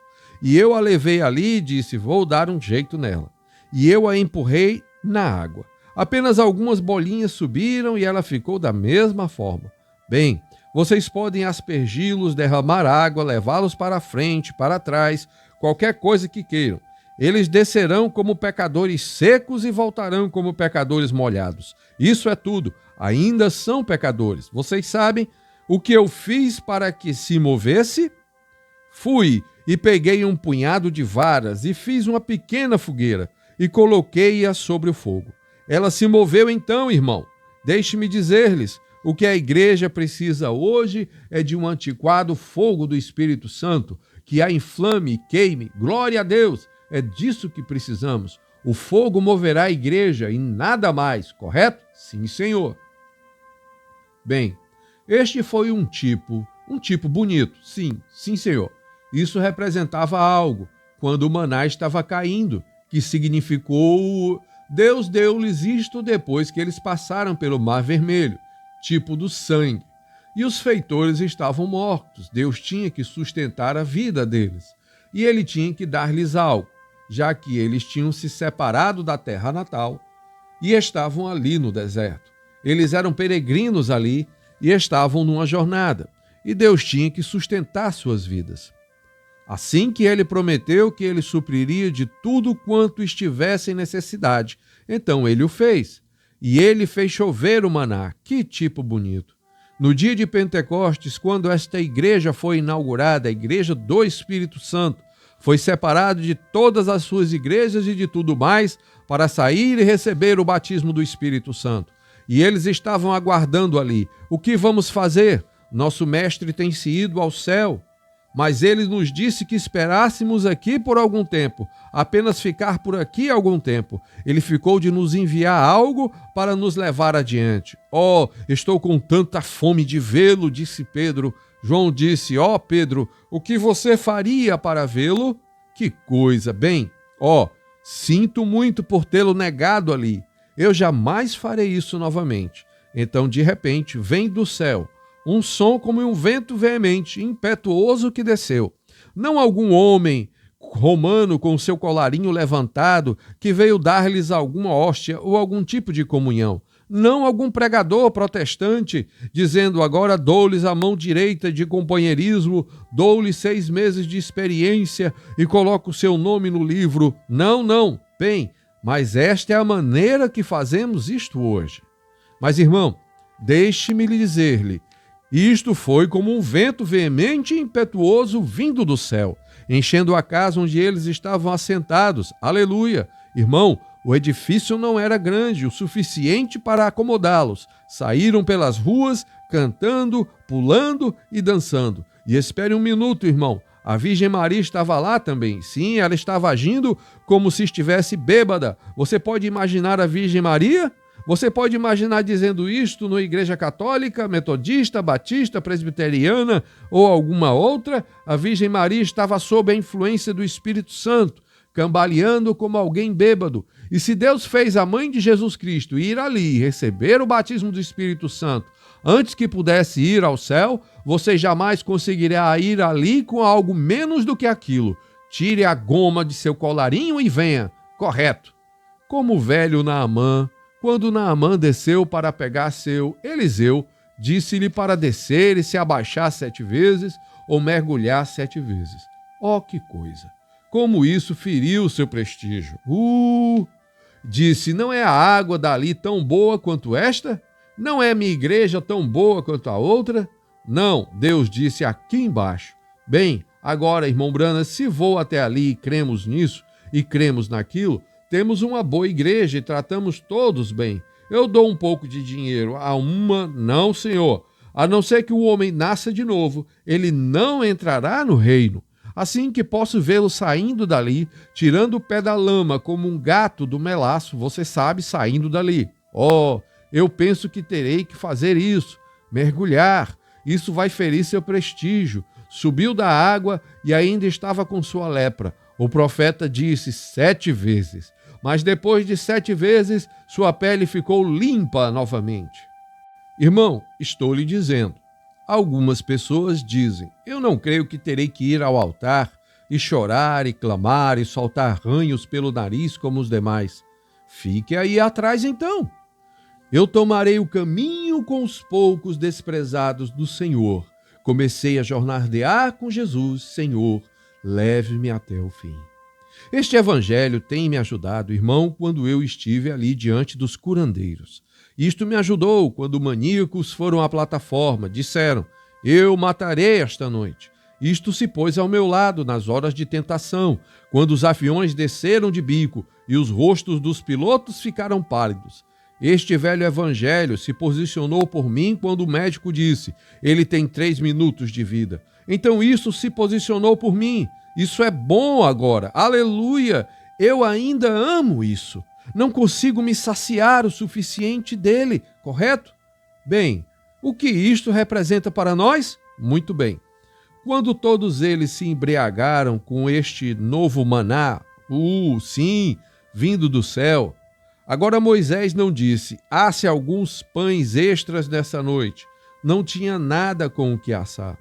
E eu a levei ali e disse, vou dar um jeito nela. E eu a empurrei na água. Apenas algumas bolinhas subiram e ela ficou da mesma forma. Bem, vocês podem aspergi-los, derramar água, levá-los para frente, para trás, qualquer coisa que queiram. Eles descerão como pecadores secos e voltarão como pecadores molhados. Isso é tudo. Ainda são pecadores. Vocês sabem o que eu fiz para que se movesse? Fui e peguei um punhado de varas e fiz uma pequena fogueira e coloquei-a sobre o fogo. Ela se moveu então, irmão. Deixe-me dizer-lhes, o que a igreja precisa hoje é de um antiquado fogo do Espírito Santo, que a inflame e queime. Glória a Deus! É disso que precisamos. O fogo moverá a igreja e nada mais, correto? Sim, Senhor. Bem, este foi um tipo bonito. Sim, Senhor. Isso representava algo, quando o maná estava caindo, que significou Deus deu-lhes isto depois que eles passaram pelo Mar Vermelho, tipo do sangue. E os feitores estavam mortos. Deus tinha que sustentar a vida deles. E ele tinha que dar-lhes algo, já que eles tinham se separado da terra natal e estavam ali no deserto. Eles eram peregrinos ali e estavam numa jornada. E Deus tinha que sustentar suas vidas. Assim que ele prometeu que ele supriria de tudo quanto estivesse em necessidade, então ele o fez. E ele fez chover o maná. Que tipo bonito! No dia de Pentecostes, quando esta igreja foi inaugurada, a igreja do Espírito Santo, foi separado de todas as suas igrejas e de tudo mais para sair e receber o batismo do Espírito Santo. E eles estavam aguardando ali. O que vamos fazer? Nosso mestre tem se ido ao céu. Mas ele nos disse que esperássemos aqui por algum tempo, apenas ficar por aqui algum tempo. Ele ficou de nos enviar algo para nos levar adiante. Estou com tanta fome de vê-lo, disse Pedro. João disse, Pedro, o que você faria para vê-lo? Que coisa, bem, sinto muito por tê-lo negado ali. Eu jamais farei isso novamente. Então, de repente, vem do céu um som como um vento veemente, impetuoso que desceu. Não algum homem romano com seu colarinho levantado que veio dar-lhes alguma hóstia ou algum tipo de comunhão. Não algum pregador protestante dizendo agora dou-lhes a mão direita de companheirismo, dou-lhes 6 meses de experiência e coloco o seu nome no livro. Não. Bem, mas esta é a maneira que fazemos isto hoje. Mas, irmão, deixe-me dizer-lhe, isto foi como um vento veemente e impetuoso vindo do céu, enchendo a casa onde eles estavam assentados. Aleluia! Irmão, o edifício não era grande o suficiente para acomodá-los. Saíram pelas ruas, cantando, pulando e dançando. E espere um minuto, irmão. A Virgem Maria estava lá também. Sim, ela estava agindo como se estivesse bêbada. Você pode imaginar a Virgem Maria? Você pode imaginar dizendo isto na igreja católica, metodista, batista, presbiteriana ou alguma outra? A Virgem Maria estava sob a influência do Espírito Santo, cambaleando como alguém bêbado. E se Deus fez a mãe de Jesus Cristo ir ali receber o batismo do Espírito Santo antes que pudesse ir ao céu, você jamais conseguirá ir ali com algo menos do que aquilo. Tire a goma de seu colarinho e venha. Correto. Como o velho Naamã, quando Naamã desceu para pegar seu Eliseu, disse-lhe para descer e se abaixar 7 vezes ou mergulhar 7 vezes. Que coisa! Como isso feriu seu prestígio. Disse, não é a água dali tão boa quanto esta? Não é minha igreja tão boa quanto a outra? Não, Deus disse aqui embaixo. Bem, Agora, irmão Brana, se vou até ali e cremos nisso e cremos naquilo, temos uma boa igreja e tratamos todos bem. Eu dou um pouco de dinheiro a uma, não, senhor. A não ser que o homem nasça de novo, ele não entrará no reino. Assim que posso vê-lo saindo dali, tirando o pé da lama como um gato do melaço, você sabe, saindo dali. Oh, eu penso que terei que fazer isso, mergulhar. Isso vai ferir seu prestígio. Subiu da água e ainda estava com sua lepra. O profeta disse 7 vezes, mas depois de 7 vezes, sua pele ficou limpa novamente. Irmão, estou lhe dizendo, algumas pessoas dizem, eu não creio que terei que ir ao altar e chorar e clamar e soltar ranhos pelo nariz como os demais. Fique aí atrás então. Eu tomarei o caminho com os poucos desprezados do Senhor. Comecei a jornadear com Jesus, Senhor, leve-me até o fim. Este evangelho tem me ajudado, irmão, quando eu estive ali diante dos curandeiros. Isto me ajudou quando maníacos foram à plataforma, disseram, eu matarei esta noite. Isto se pôs ao meu lado nas horas de tentação, quando os aviões desceram de bico e os rostos dos pilotos ficaram pálidos. Este velho evangelho se posicionou por mim quando o médico disse, ele tem 3 minutos de vida. Então isso se posicionou por mim. Isso é bom agora. Aleluia! Eu ainda amo isso. Não consigo me saciar o suficiente dele, correto? Bem, o que isto representa para nós? Muito bem. Quando todos eles se embriagaram com este novo maná, sim, vindo do céu. Agora Moisés não disse, asse alguns pães extras nessa noite. Não tinha nada com o que assar.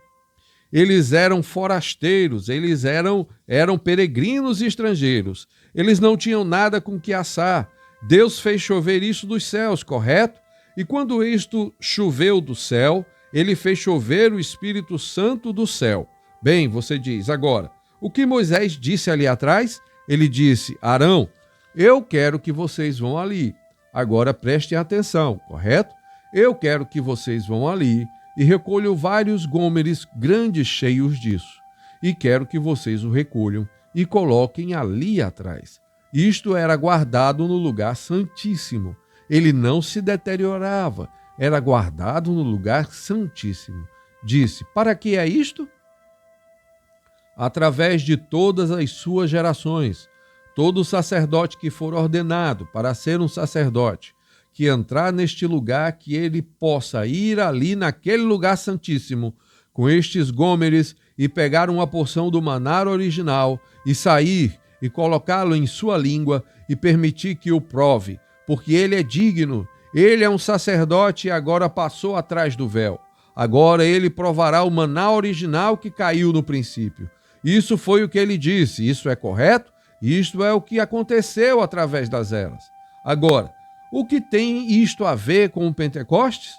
Eles eram forasteiros, eles eram peregrinos e estrangeiros. Eles não tinham nada com que assar. Deus fez chover isso dos céus, correto? E quando isto choveu do céu, ele fez chover o Espírito Santo do céu. Bem, você diz, agora, o que Moisés disse ali atrás? Ele disse, Arão, eu quero que vocês vão ali. Agora prestem atenção, correto? Eu quero que vocês vão ali e recolham vários gômeres grandes cheios disso. E quero que vocês o recolham e coloquem ali atrás. Isto era guardado no lugar santíssimo. Ele não se deteriorava, era guardado no lugar santíssimo. Disse, para que é isto? Através de todas as suas gerações, todo sacerdote que for ordenado para ser um sacerdote, que entrar neste lugar, que ele possa ir ali naquele lugar santíssimo, com estes gômeres e pegar uma porção do maná original e sair e colocá-lo em sua língua e permitir que o prove, porque ele é digno, ele é um sacerdote e agora passou atrás do véu. Agora ele provará o maná original que caiu no princípio. Isso foi o que ele disse, isso é correto? Isto é o que aconteceu através das eras. Agora, o que tem isto a ver com o Pentecostes?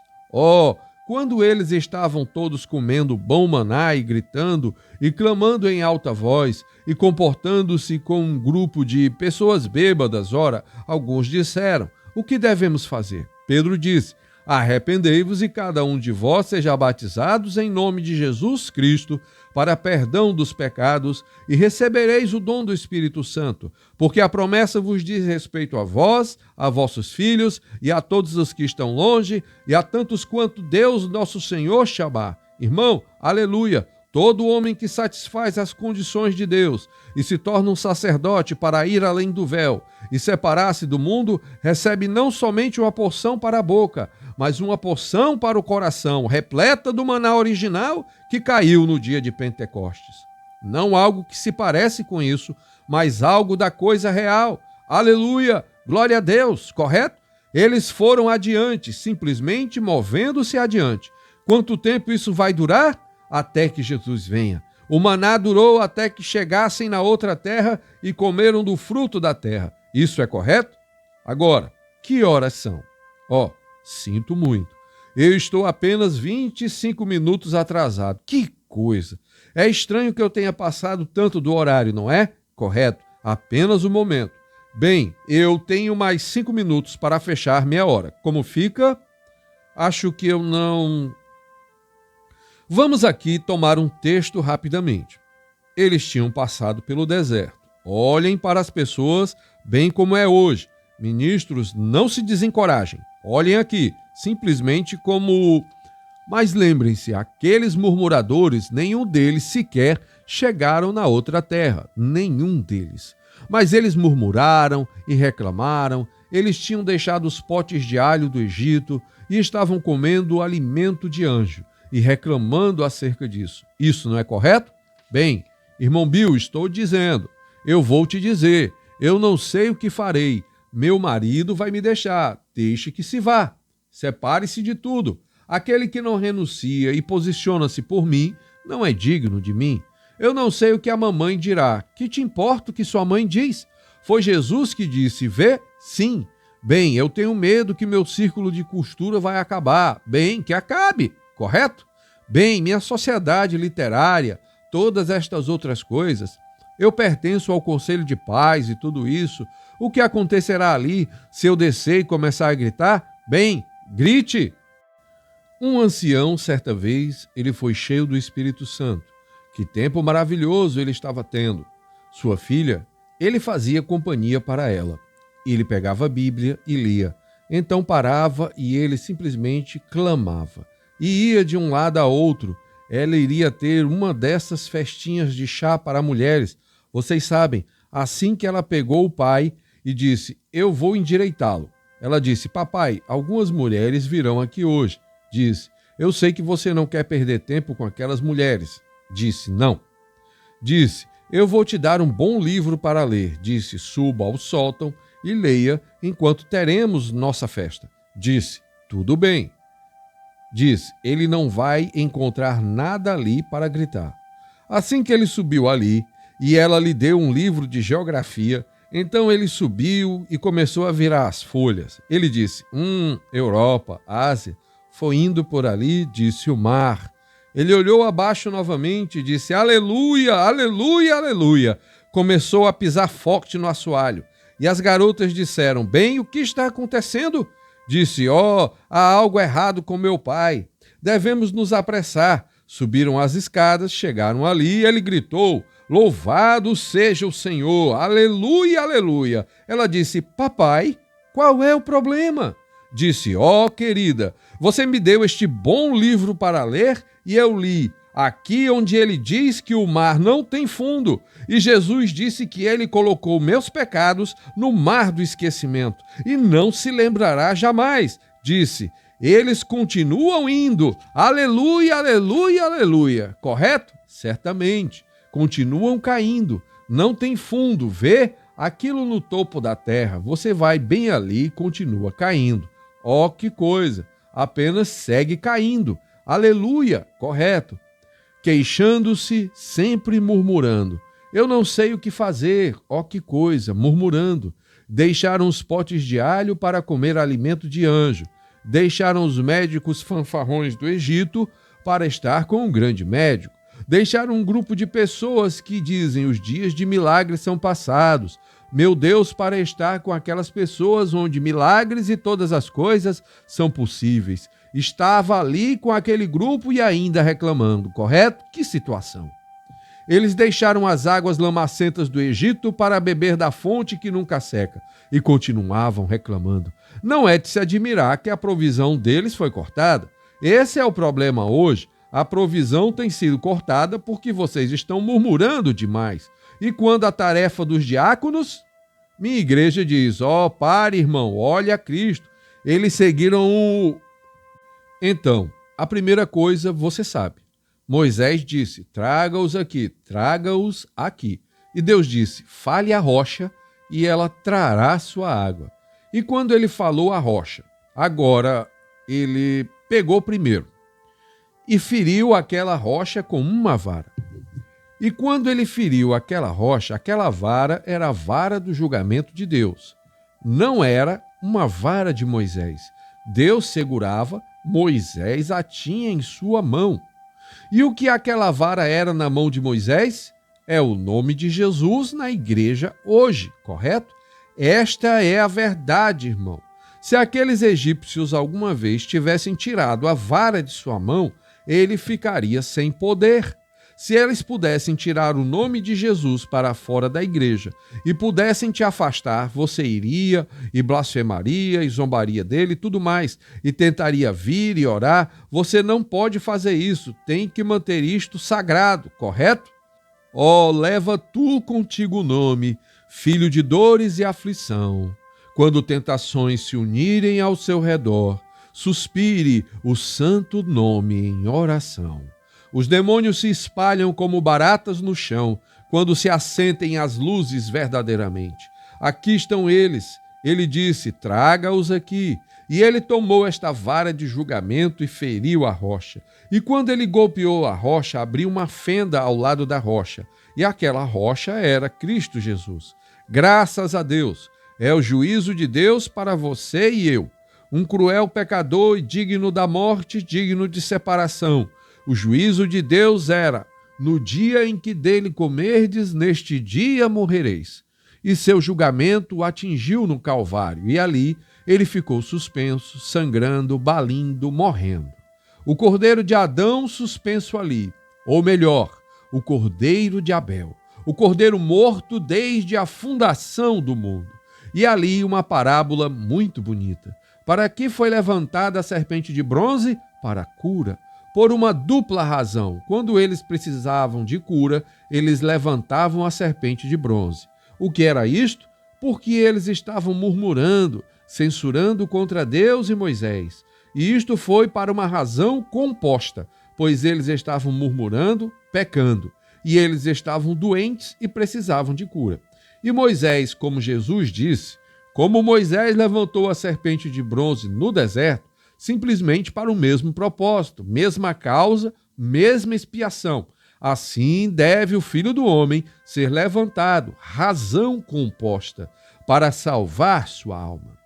Quando eles estavam todos comendo bom maná e gritando e clamando em alta voz e comportando-se com um grupo de pessoas bêbadas, alguns disseram, o que devemos fazer? Pedro disse, arrependei-vos e cada um de vós seja batizados em nome de Jesus Cristo para perdão dos pecados e recebereis o dom do Espírito Santo, porque a promessa vos diz respeito a vós, a vossos filhos e a todos os que estão longe e a tantos quanto Deus nosso Senhor chamar. Irmão, aleluia! Todo homem que satisfaz as condições de Deus e se torna um sacerdote para ir além do véu e separar-se do mundo, recebe não somente uma porção para a boca, mas uma porção para o coração, repleta do maná original que caiu no dia de Pentecostes. Não algo que se parece com isso, mas algo da coisa real. Aleluia! Glória a Deus, correto? Eles foram adiante, simplesmente movendo-se adiante. Quanto tempo isso vai durar? Até que Jesus venha. O maná durou até que chegassem na outra terra e comeram do fruto da terra. Isso é correto? Agora, que horas são? Sinto muito. Eu estou apenas 25 minutos atrasado. Que coisa! É estranho que eu tenha passado tanto do horário, não é? Correto. Apenas um momento. Bem, eu tenho mais 5 minutos para fechar meia hora. Como fica? Acho que eu não... Vamos aqui tomar um texto rapidamente. Eles tinham passado pelo deserto. Olhem para as pessoas bem como é hoje. Ministros, não se desencorajem. Olhem aqui, simplesmente como... Mas lembrem-se, aqueles murmuradores, nenhum deles sequer chegaram na outra terra. Nenhum deles. Mas eles murmuraram e reclamaram. Eles tinham deixado os potes de alho do Egito e estavam comendo o alimento de anjo e reclamando acerca disso. Isso não é correto? Bem, irmão Bill, estou dizendo, eu vou te dizer, eu não sei o que farei. Meu marido vai me deixar, deixe que se vá. Separe-se de tudo. Aquele que não renuncia e posiciona-se por mim não é digno de mim. Eu não sei o que a mamãe dirá. Que te importa o que sua mãe diz? Foi Jesus que disse, vê? Sim. Bem, eu tenho medo que meu círculo de costura vai acabar. Bem, que acabe, correto? Bem, minha sociedade literária, todas estas outras coisas. Eu pertenço ao Conselho de Paz e tudo isso. O que acontecerá ali se eu descer e começar a gritar? Bem, grite! Um ancião, certa vez, ele foi cheio do Espírito Santo. Que tempo maravilhoso ele estava tendo. Sua filha, ele fazia companhia para ela. Ele pegava a Bíblia e lia. Então parava e ele simplesmente clamava. E ia de um lado a outro. Ela iria ter uma dessas festinhas de chá para mulheres. Vocês sabem, assim que ela pegou o pai e disse, eu vou endireitá-lo. Ela disse, papai, algumas mulheres virão aqui hoje. Disse, eu sei que você não quer perder tempo com aquelas mulheres. Disse, não. Disse, eu vou te dar um bom livro para ler. Disse, suba ao sótão e leia enquanto teremos nossa festa. Disse, tudo bem. Disse, ele não vai encontrar nada ali para gritar. Assim que ele subiu ali, e ela lhe deu um livro de geografia, então ele subiu e começou a virar as folhas. Ele disse, Europa, Ásia, foi indo por ali, disse o mar. Ele olhou abaixo novamente e disse, aleluia, aleluia, aleluia. Começou a pisar forte no assoalho. E as garotas disseram, bem, o que está acontecendo? Disse, há algo errado com meu pai. Devemos nos apressar. Subiram as escadas, chegaram ali e ele gritou, louvado seja o Senhor, aleluia, aleluia. Ela disse, papai, qual é o problema? Disse, querida, você me deu este bom livro para ler e eu li. Aqui onde ele diz que o mar não tem fundo. E Jesus disse que ele colocou meus pecados no mar do esquecimento e não se lembrará jamais. Disse, eles continuam indo. Aleluia, aleluia, aleluia. Correto? Certamente. Continuam caindo. Não tem fundo. Vê aquilo no topo da terra. Você vai bem ali e continua caindo. Que coisa. Apenas segue caindo. Aleluia. Correto. Queixando-se, sempre murmurando. Eu não sei o que fazer, que coisa, murmurando. Deixaram os potes de alho para comer alimento de anjo. Deixaram os médicos fanfarrões do Egito para estar com um grande médico. Deixaram um grupo de pessoas que dizem os dias de milagres são passados. Meu Deus, para estar com aquelas pessoas onde milagres e todas as coisas são possíveis. Estava ali com aquele grupo e ainda reclamando, correto? Que situação! Eles deixaram as águas lamacentas do Egito para beber da fonte que nunca seca e continuavam reclamando. Não é de se admirar que a provisão deles foi cortada. Esse é o problema hoje. A provisão tem sido cortada porque vocês estão murmurando demais. E quando a tarefa dos diáconos? Minha igreja diz, pare, irmão, olhe a Cristo. Eles seguiram o... Então, a primeira coisa você sabe. Moisés disse, traga-os aqui. E Deus disse, fale à rocha e ela trará sua água. E quando ele falou à rocha, agora ele pegou primeiro e feriu aquela rocha com uma vara. E quando ele feriu aquela rocha, aquela vara era a vara do julgamento de Deus. Não era uma vara de Moisés. Deus segurava, Moisés a tinha em sua mão. E o que aquela vara era na mão de Moisés? É o nome de Jesus na igreja hoje, correto? Esta é a verdade, irmão. Se aqueles egípcios alguma vez tivessem tirado a vara de sua mão, ele ficaria sem poder. Se eles pudessem tirar o nome de Jesus para fora da igreja e pudessem te afastar, você iria e blasfemaria e zombaria dele e tudo mais, e tentaria vir e orar. Você não pode fazer isso, tem que manter isto sagrado, correto? Ó, leva tu contigo o nome, filho de dores e aflição. Quando tentações se unirem ao seu redor, suspire o santo nome em oração. Os demônios se espalham como baratas no chão, quando se assentem as luzes verdadeiramente. Aqui estão eles. Ele disse, traga-os aqui. E ele tomou esta vara de julgamento e feriu a rocha. E quando ele golpeou a rocha, abriu uma fenda ao lado da rocha. E aquela rocha era Cristo Jesus. Graças a Deus. É o juízo de Deus para você e eu. Um cruel pecador e digno da morte, digno de separação. O juízo de Deus era, no dia em que dele comerdes, neste dia morrereis. E seu julgamento o atingiu no Calvário, e ali ele ficou suspenso, sangrando, balindo, morrendo. O cordeiro de Adão suspenso ali, ou melhor, o cordeiro de Abel, o cordeiro morto desde a fundação do mundo. E ali uma parábola muito bonita. Para que foi levantada a serpente de bronze? Para a cura. Por uma dupla razão. Quando eles precisavam de cura, eles levantavam a serpente de bronze. O que era isto? Porque eles estavam murmurando, censurando contra Deus e Moisés. E isto foi para uma razão composta, pois eles estavam murmurando, pecando, e eles estavam doentes e precisavam de cura. E Moisés, como Jesus disse, como Moisés levantou a serpente de bronze no deserto, simplesmente para o mesmo propósito, mesma causa, mesma expiação. Assim deve o Filho do Homem ser levantado, razão composta, para salvar sua alma.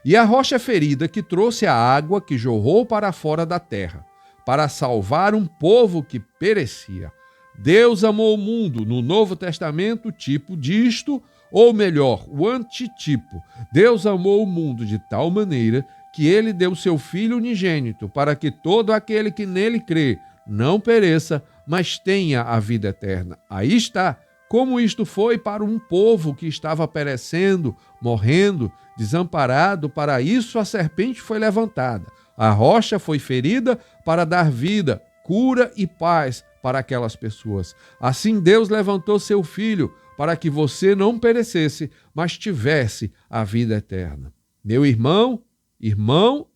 E a rocha ferida que trouxe a água que jorrou para fora da terra, para salvar um povo que perecia. Deus amou o mundo, no Novo Testamento, tipo disto, ou melhor, o antitipo. Deus amou o mundo de tal maneira que ele deu seu Filho unigênito, para que todo aquele que nele crê não pereça, mas tenha a vida eterna. Aí está, como isto foi para um povo que estava perecendo, morrendo, desamparado. Para isso a serpente foi levantada. A rocha foi ferida para dar vida, cura e paz para aquelas pessoas. Assim Deus levantou seu Filho para que você não perecesse, mas tivesse a vida eterna. Meu irmão,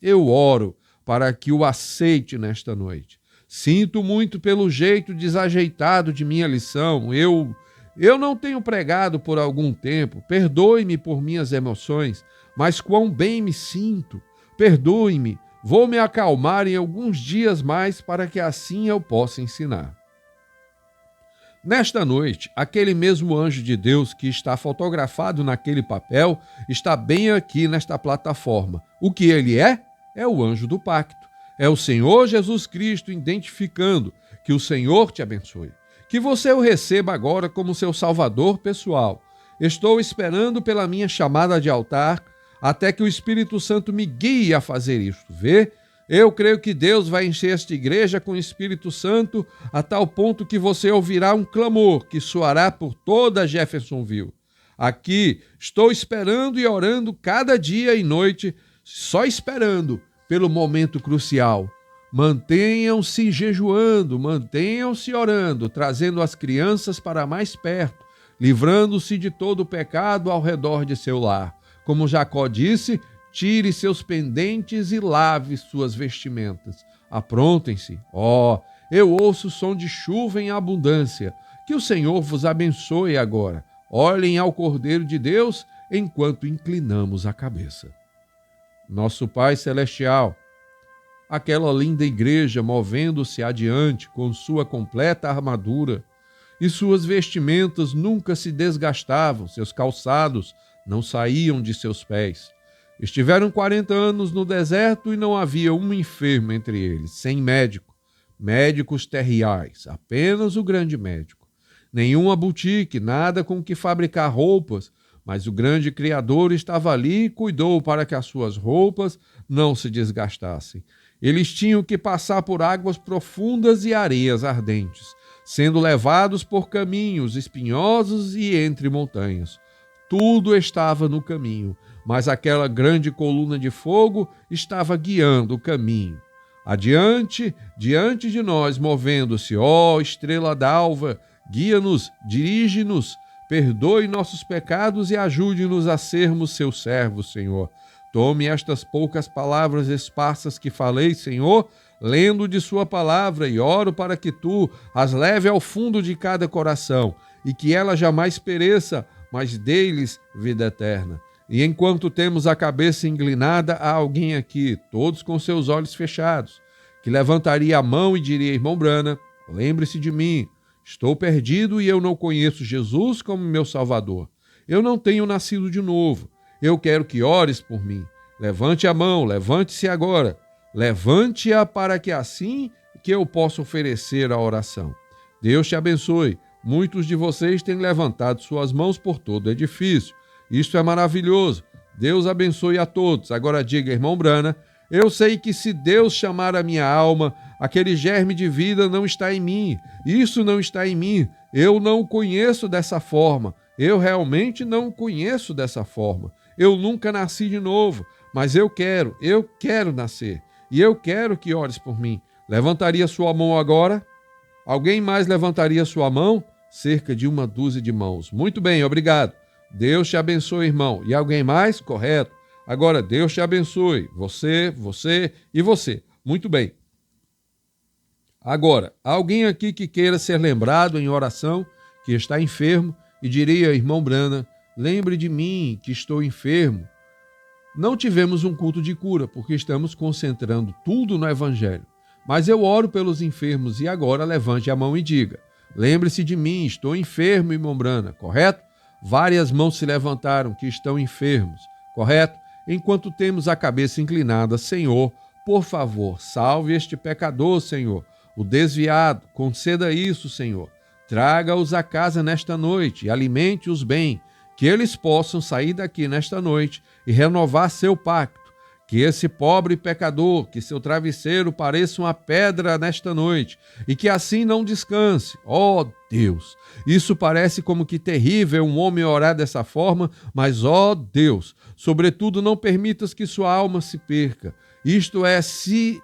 eu oro para que o aceite nesta noite. Sinto muito pelo jeito desajeitado de minha lição. Eu não tenho pregado por algum tempo. Perdoe-me por minhas emoções, mas quão bem me sinto. Perdoe-me. Vou me acalmar em alguns dias mais para que assim eu possa ensinar. Nesta noite, aquele mesmo anjo de Deus que está fotografado naquele papel está bem aqui nesta plataforma. O que ele é? É o anjo do pacto. É o Senhor Jesus Cristo identificando que o Senhor te abençoe. Que você o receba agora como seu salvador pessoal. Estou esperando pela minha chamada de altar até que o Espírito Santo me guie a fazer isto. Vê? Eu creio que Deus vai encher esta igreja com o Espírito Santo a tal ponto que você ouvirá um clamor que soará por toda Jeffersonville. Aqui estou esperando e orando cada dia e noite, só esperando pelo momento crucial. Mantenham-se jejuando, mantenham-se orando, trazendo as crianças para mais perto, livrando-se de todo o pecado ao redor de seu lar. Como Jacó disse, tire seus pendentes e lave suas vestimentas. Aprontem-se. Eu ouço som de chuva em abundância. Que o Senhor vos abençoe agora. Olhem ao Cordeiro de Deus enquanto inclinamos a cabeça. Nosso Pai Celestial, aquela linda igreja movendo-se adiante com sua completa armadura, e suas vestimentas nunca se desgastavam, seus calçados não saíam de seus pés. Estiveram 40 anos no deserto e não havia um enfermo entre eles, sem médico, médicos terriais, apenas o grande médico. Nenhuma boutique, nada com que fabricar roupas, mas o grande Criador estava ali e cuidou para que as suas roupas não se desgastassem. Eles tinham que passar por águas profundas e areias ardentes. sendo levados por caminhos espinhosos e entre montanhas. Tudo estava no caminho, mas aquela grande coluna de fogo estava guiando o caminho. Adiante, diante de nós, movendo-se, ó estrela d'alva, guia-nos, dirige-nos, perdoe nossos pecados e ajude-nos a sermos seus servos, Senhor. Tome estas poucas palavras esparsas que falei, Senhor, lendo de sua palavra, e oro para que tu as leve ao fundo de cada coração e que ela jamais pereça, mas dê-lhes vida eterna. E enquanto temos a cabeça inclinada, há alguém aqui, todos com seus olhos fechados, que levantaria a mão e diria: irmão Brana, lembre-se de mim, estou perdido e eu não conheço Jesus como meu Salvador. Eu não tenho nascido de novo. Eu quero que ores por mim. Levante a mão, levante-se agora. Levante-a para que assim que eu possa oferecer a oração. Deus te abençoe. Muitos de vocês têm levantado suas mãos por todo o edifício. Isto é maravilhoso. Deus abençoe a todos. Agora diga, irmão Brana, eu sei que se Deus chamar a minha alma, aquele germe de vida não está em mim. Isso não está em mim. Eu não o conheço dessa forma. Eu realmente não o conheço dessa forma. Eu nunca nasci de novo, mas eu quero nascer. E eu quero que ores por mim. Levantaria sua mão agora? Alguém mais levantaria sua mão? Cerca de 12 de mãos. Muito bem, obrigado. Deus te abençoe, irmão. E alguém mais? Correto. Agora, Deus te abençoe. Você e você. Muito bem. Agora, alguém aqui que queira ser lembrado em oração, que está enfermo, e diria, irmão Brana, lembre de mim que estou enfermo. Não tivemos um culto de cura, porque estamos concentrando tudo no Evangelho. Mas eu oro pelos enfermos e agora levante a mão e diga: lembre-se de mim, estou enfermo, irmão Brana, correto? Várias mãos se levantaram que estão enfermos, correto? Enquanto temos a cabeça inclinada, Senhor, por favor, salve este pecador, Senhor, o desviado, conceda isso, Senhor. Traga-os a casa nesta noite e alimente-os bem, que eles possam sair daqui nesta noite e renovar seu pacto. Que esse pobre pecador, que seu travesseiro pareça uma pedra nesta noite, e que assim não descanse. Ó Deus, isso parece como que terrível um homem orar dessa forma, mas ó Deus, sobretudo não permitas que sua alma se perca. Isto é, se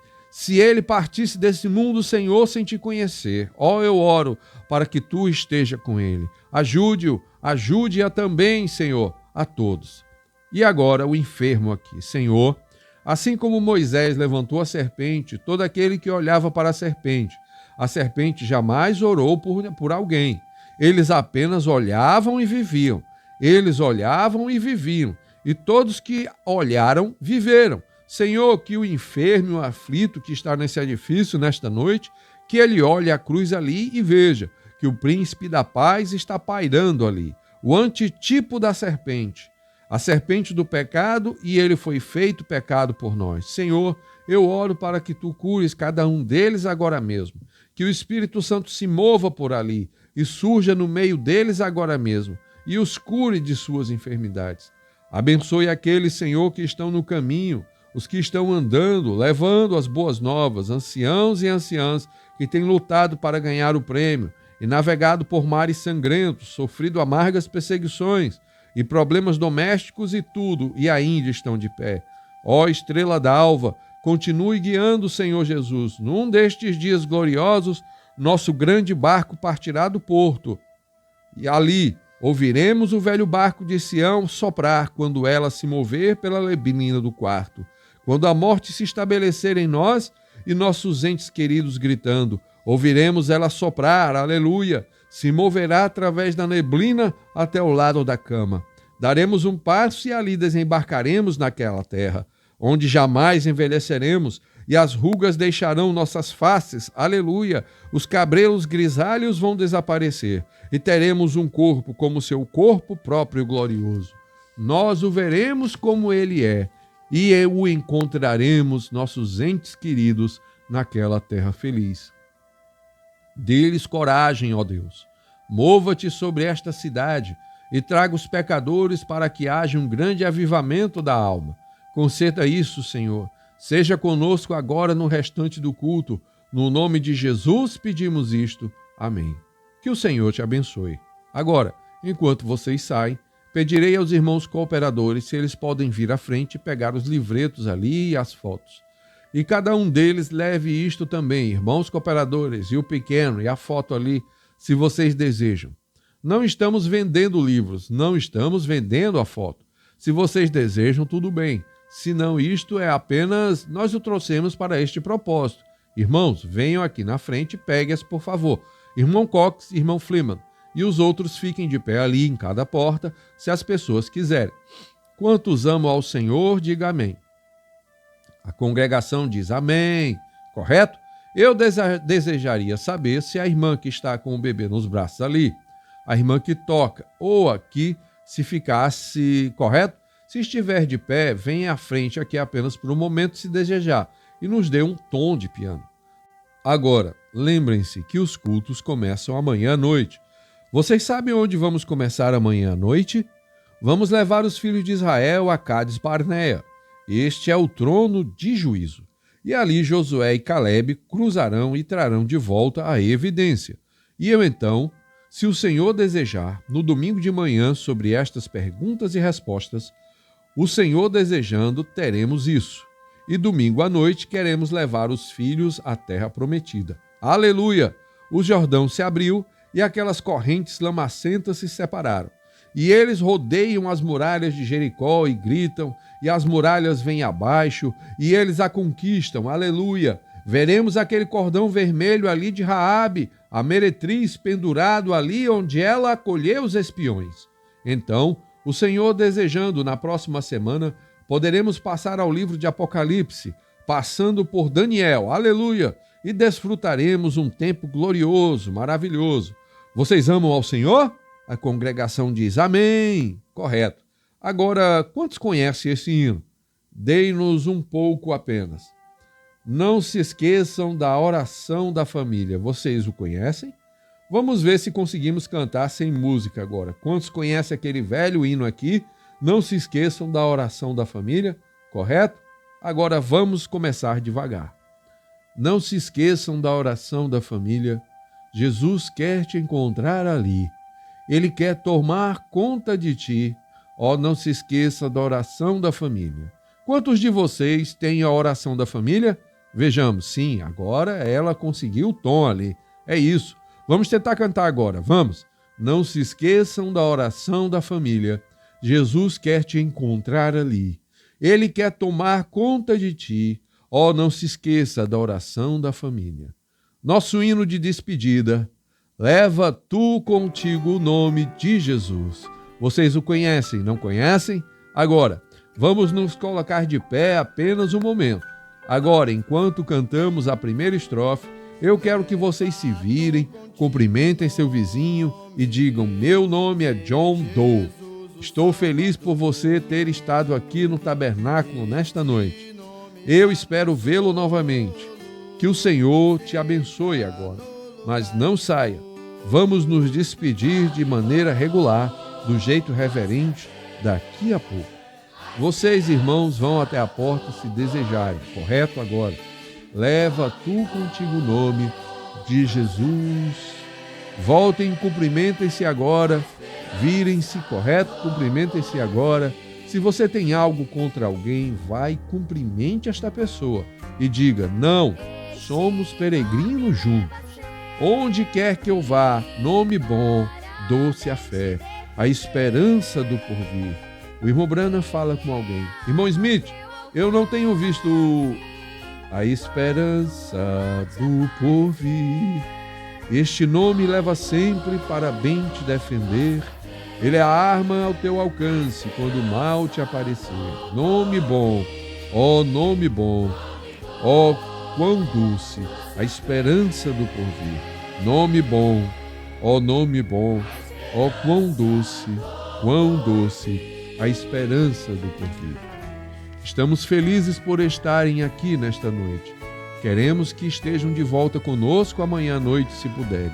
ele partisse desse mundo, Senhor, sem te conhecer. Ó, eu oro para que tu esteja com ele. Ajude-o, ajude-a também, Senhor, a todos. E agora o enfermo aqui, Senhor. Assim como Moisés levantou a serpente, todo aquele que olhava para a serpente jamais orou por alguém. Eles apenas olhavam e viviam. Eles olhavam e viviam. E todos que olharam, viveram. Senhor, que o enfermo e o aflito que está nesse edifício nesta noite, que ele olhe a cruz ali e veja que o príncipe da paz está pairando ali, o antitipo da serpente. A serpente do pecado, e ele foi feito pecado por nós. Senhor, eu oro para que tu cures cada um deles agora mesmo. Que o Espírito Santo se mova por ali e surja no meio deles agora mesmo e os cure de suas enfermidades. Abençoe aqueles, Senhor, que estão no caminho, os que estão andando, levando as boas novas, anciãos e anciãs que têm lutado para ganhar o prêmio e navegado por mares sangrentos, sofrido amargas perseguições e problemas domésticos e tudo, e ainda estão de pé. Ó estrela d'alva, continue guiando, Senhor Jesus. Num destes dias gloriosos, nosso grande barco partirá do porto. E ali ouviremos o velho barco de Sião soprar quando ela se mover pela neblina do quarto. Quando a morte se estabelecer em nós e nossos entes queridos gritando, ouviremos ela soprar, aleluia, se moverá através da neblina até o lado da cama. Daremos um passo e ali desembarcaremos naquela terra, onde jamais envelheceremos e as rugas deixarão nossas faces, aleluia, os cabelos grisalhos vão desaparecer e teremos um corpo como seu corpo próprio glorioso. Nós o veremos como ele é e o encontraremos, nossos entes queridos, naquela terra feliz. Dê-lhes coragem, ó Deus. Mova-te sobre esta cidade e traga os pecadores para que haja um grande avivamento da alma. Conceda isso, Senhor. Seja conosco agora no restante do culto. No nome de Jesus pedimos isto. Amém. Que o Senhor te abençoe. Agora, enquanto vocês saem, pedirei aos irmãos cooperadores se eles podem vir à frente e pegar os livretos ali e as fotos. E cada um deles leve isto também, irmãos cooperadores, e o pequeno e a foto ali, se vocês desejam. Não estamos vendendo livros, não estamos vendendo a foto. Se vocês desejam, tudo bem. Se não, isto é apenas nós o trouxemos para este propósito. Irmãos, venham aqui na frente e peguem-as, por favor. Irmão Cox, irmão Fleeman. E os outros fiquem de pé ali em cada porta, se as pessoas quiserem. Quantos amam ao Senhor, diga amém. A congregação diz amém, correto? Eu desejaria saber se a irmã que está com o bebê nos braços ali, a irmã que toca, ou aqui, se ficasse, correto? Se estiver de pé, venha à frente aqui apenas por um momento se desejar e nos dê um tom de piano. Agora, lembrem-se que os cultos começam amanhã à noite. Vocês sabem onde vamos começar amanhã à noite? Vamos levar os filhos de Israel a Cádiz Barnea. Este é o trono de juízo. E ali Josué e Caleb cruzarão e trarão de volta a evidência. E eu então, se o Senhor desejar, no domingo de manhã, sobre estas perguntas e respostas, o Senhor desejando, teremos isso. E domingo à noite queremos levar os filhos à terra prometida. Aleluia! O Jordão se abriu e aquelas correntes lamacentas se separaram. E eles rodeiam as muralhas de Jericó e gritam, e as muralhas vêm abaixo, e eles a conquistam. Aleluia! Veremos aquele cordão vermelho ali de Raabe, a meretriz, pendurado ali onde ela acolheu os espiões. Então, o Senhor desejando, na próxima semana, poderemos passar ao livro de Apocalipse, passando por Daniel. Aleluia! E desfrutaremos um tempo glorioso, maravilhoso. Vocês amam ao Senhor? A congregação diz amém. Correto. Agora, quantos conhecem esse hino? Dei-nos um pouco apenas. Não se esqueçam da oração da família. Vocês o conhecem? Vamos ver se conseguimos cantar sem música agora. Quantos conhecem aquele velho hino aqui? Não se esqueçam da oração da família. Correto? Agora vamos começar devagar. Não se esqueçam da oração da família. Jesus quer te encontrar ali. Ele quer tomar conta de ti. Ó, não se esqueça da oração da família. Quantos de vocês têm a oração da família? Vejamos, sim, agora ela conseguiu o tom ali. É isso. Vamos tentar cantar agora, vamos. Não se esqueçam da oração da família. Jesus quer te encontrar ali. Ele quer tomar conta de ti. Ó, não se esqueça da oração da família. Nosso hino de despedida. Leva tu contigo o nome de Jesus. Vocês o conhecem, não conhecem? Agora, vamos nos colocar de pé apenas um momento. Agora, enquanto cantamos a primeira estrofe, eu quero que vocês se virem, cumprimentem seu vizinho e digam: meu nome é John Doe. Estou feliz por você ter estado aqui no tabernáculo nesta noite. Eu espero vê-lo novamente. Que o Senhor te abençoe agora. Mas não saia. Vamos nos despedir de maneira regular, do jeito reverente, daqui a pouco. Vocês, irmãos, vão até a porta se desejarem, correto agora? Leva tu contigo o nome de Jesus. Voltem, cumprimentem-se agora. Virem-se, correto? Cumprimentem-se agora. Se você tem algo contra alguém, vai, cumprimente esta pessoa e diga: não, somos peregrinos juntos. Onde quer que eu vá, nome bom, doce a fé, a esperança do porvir. O irmão Branham fala com alguém: irmão Smith, eu não tenho visto a esperança do porvir. Este nome leva sempre para bem te defender. Ele é a arma ao teu alcance quando o mal te aparecer. Nome bom, ó nome bom, ó quão doce a esperança do porvir. Nome bom, ó quão doce a esperança do porvir. Estamos felizes por estarem aqui nesta noite. Queremos que estejam de volta conosco amanhã à noite, se puderem.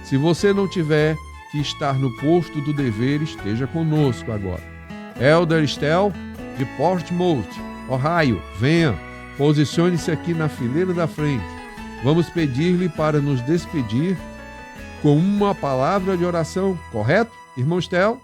Se você não tiver que estar no posto do dever, esteja conosco agora. Elder Stel, de Portsmouth, Ohio, venha, posicione-se aqui na fileira da frente. Vamos pedir-lhe para nos despedir com uma palavra de oração, correto, irmão Estel?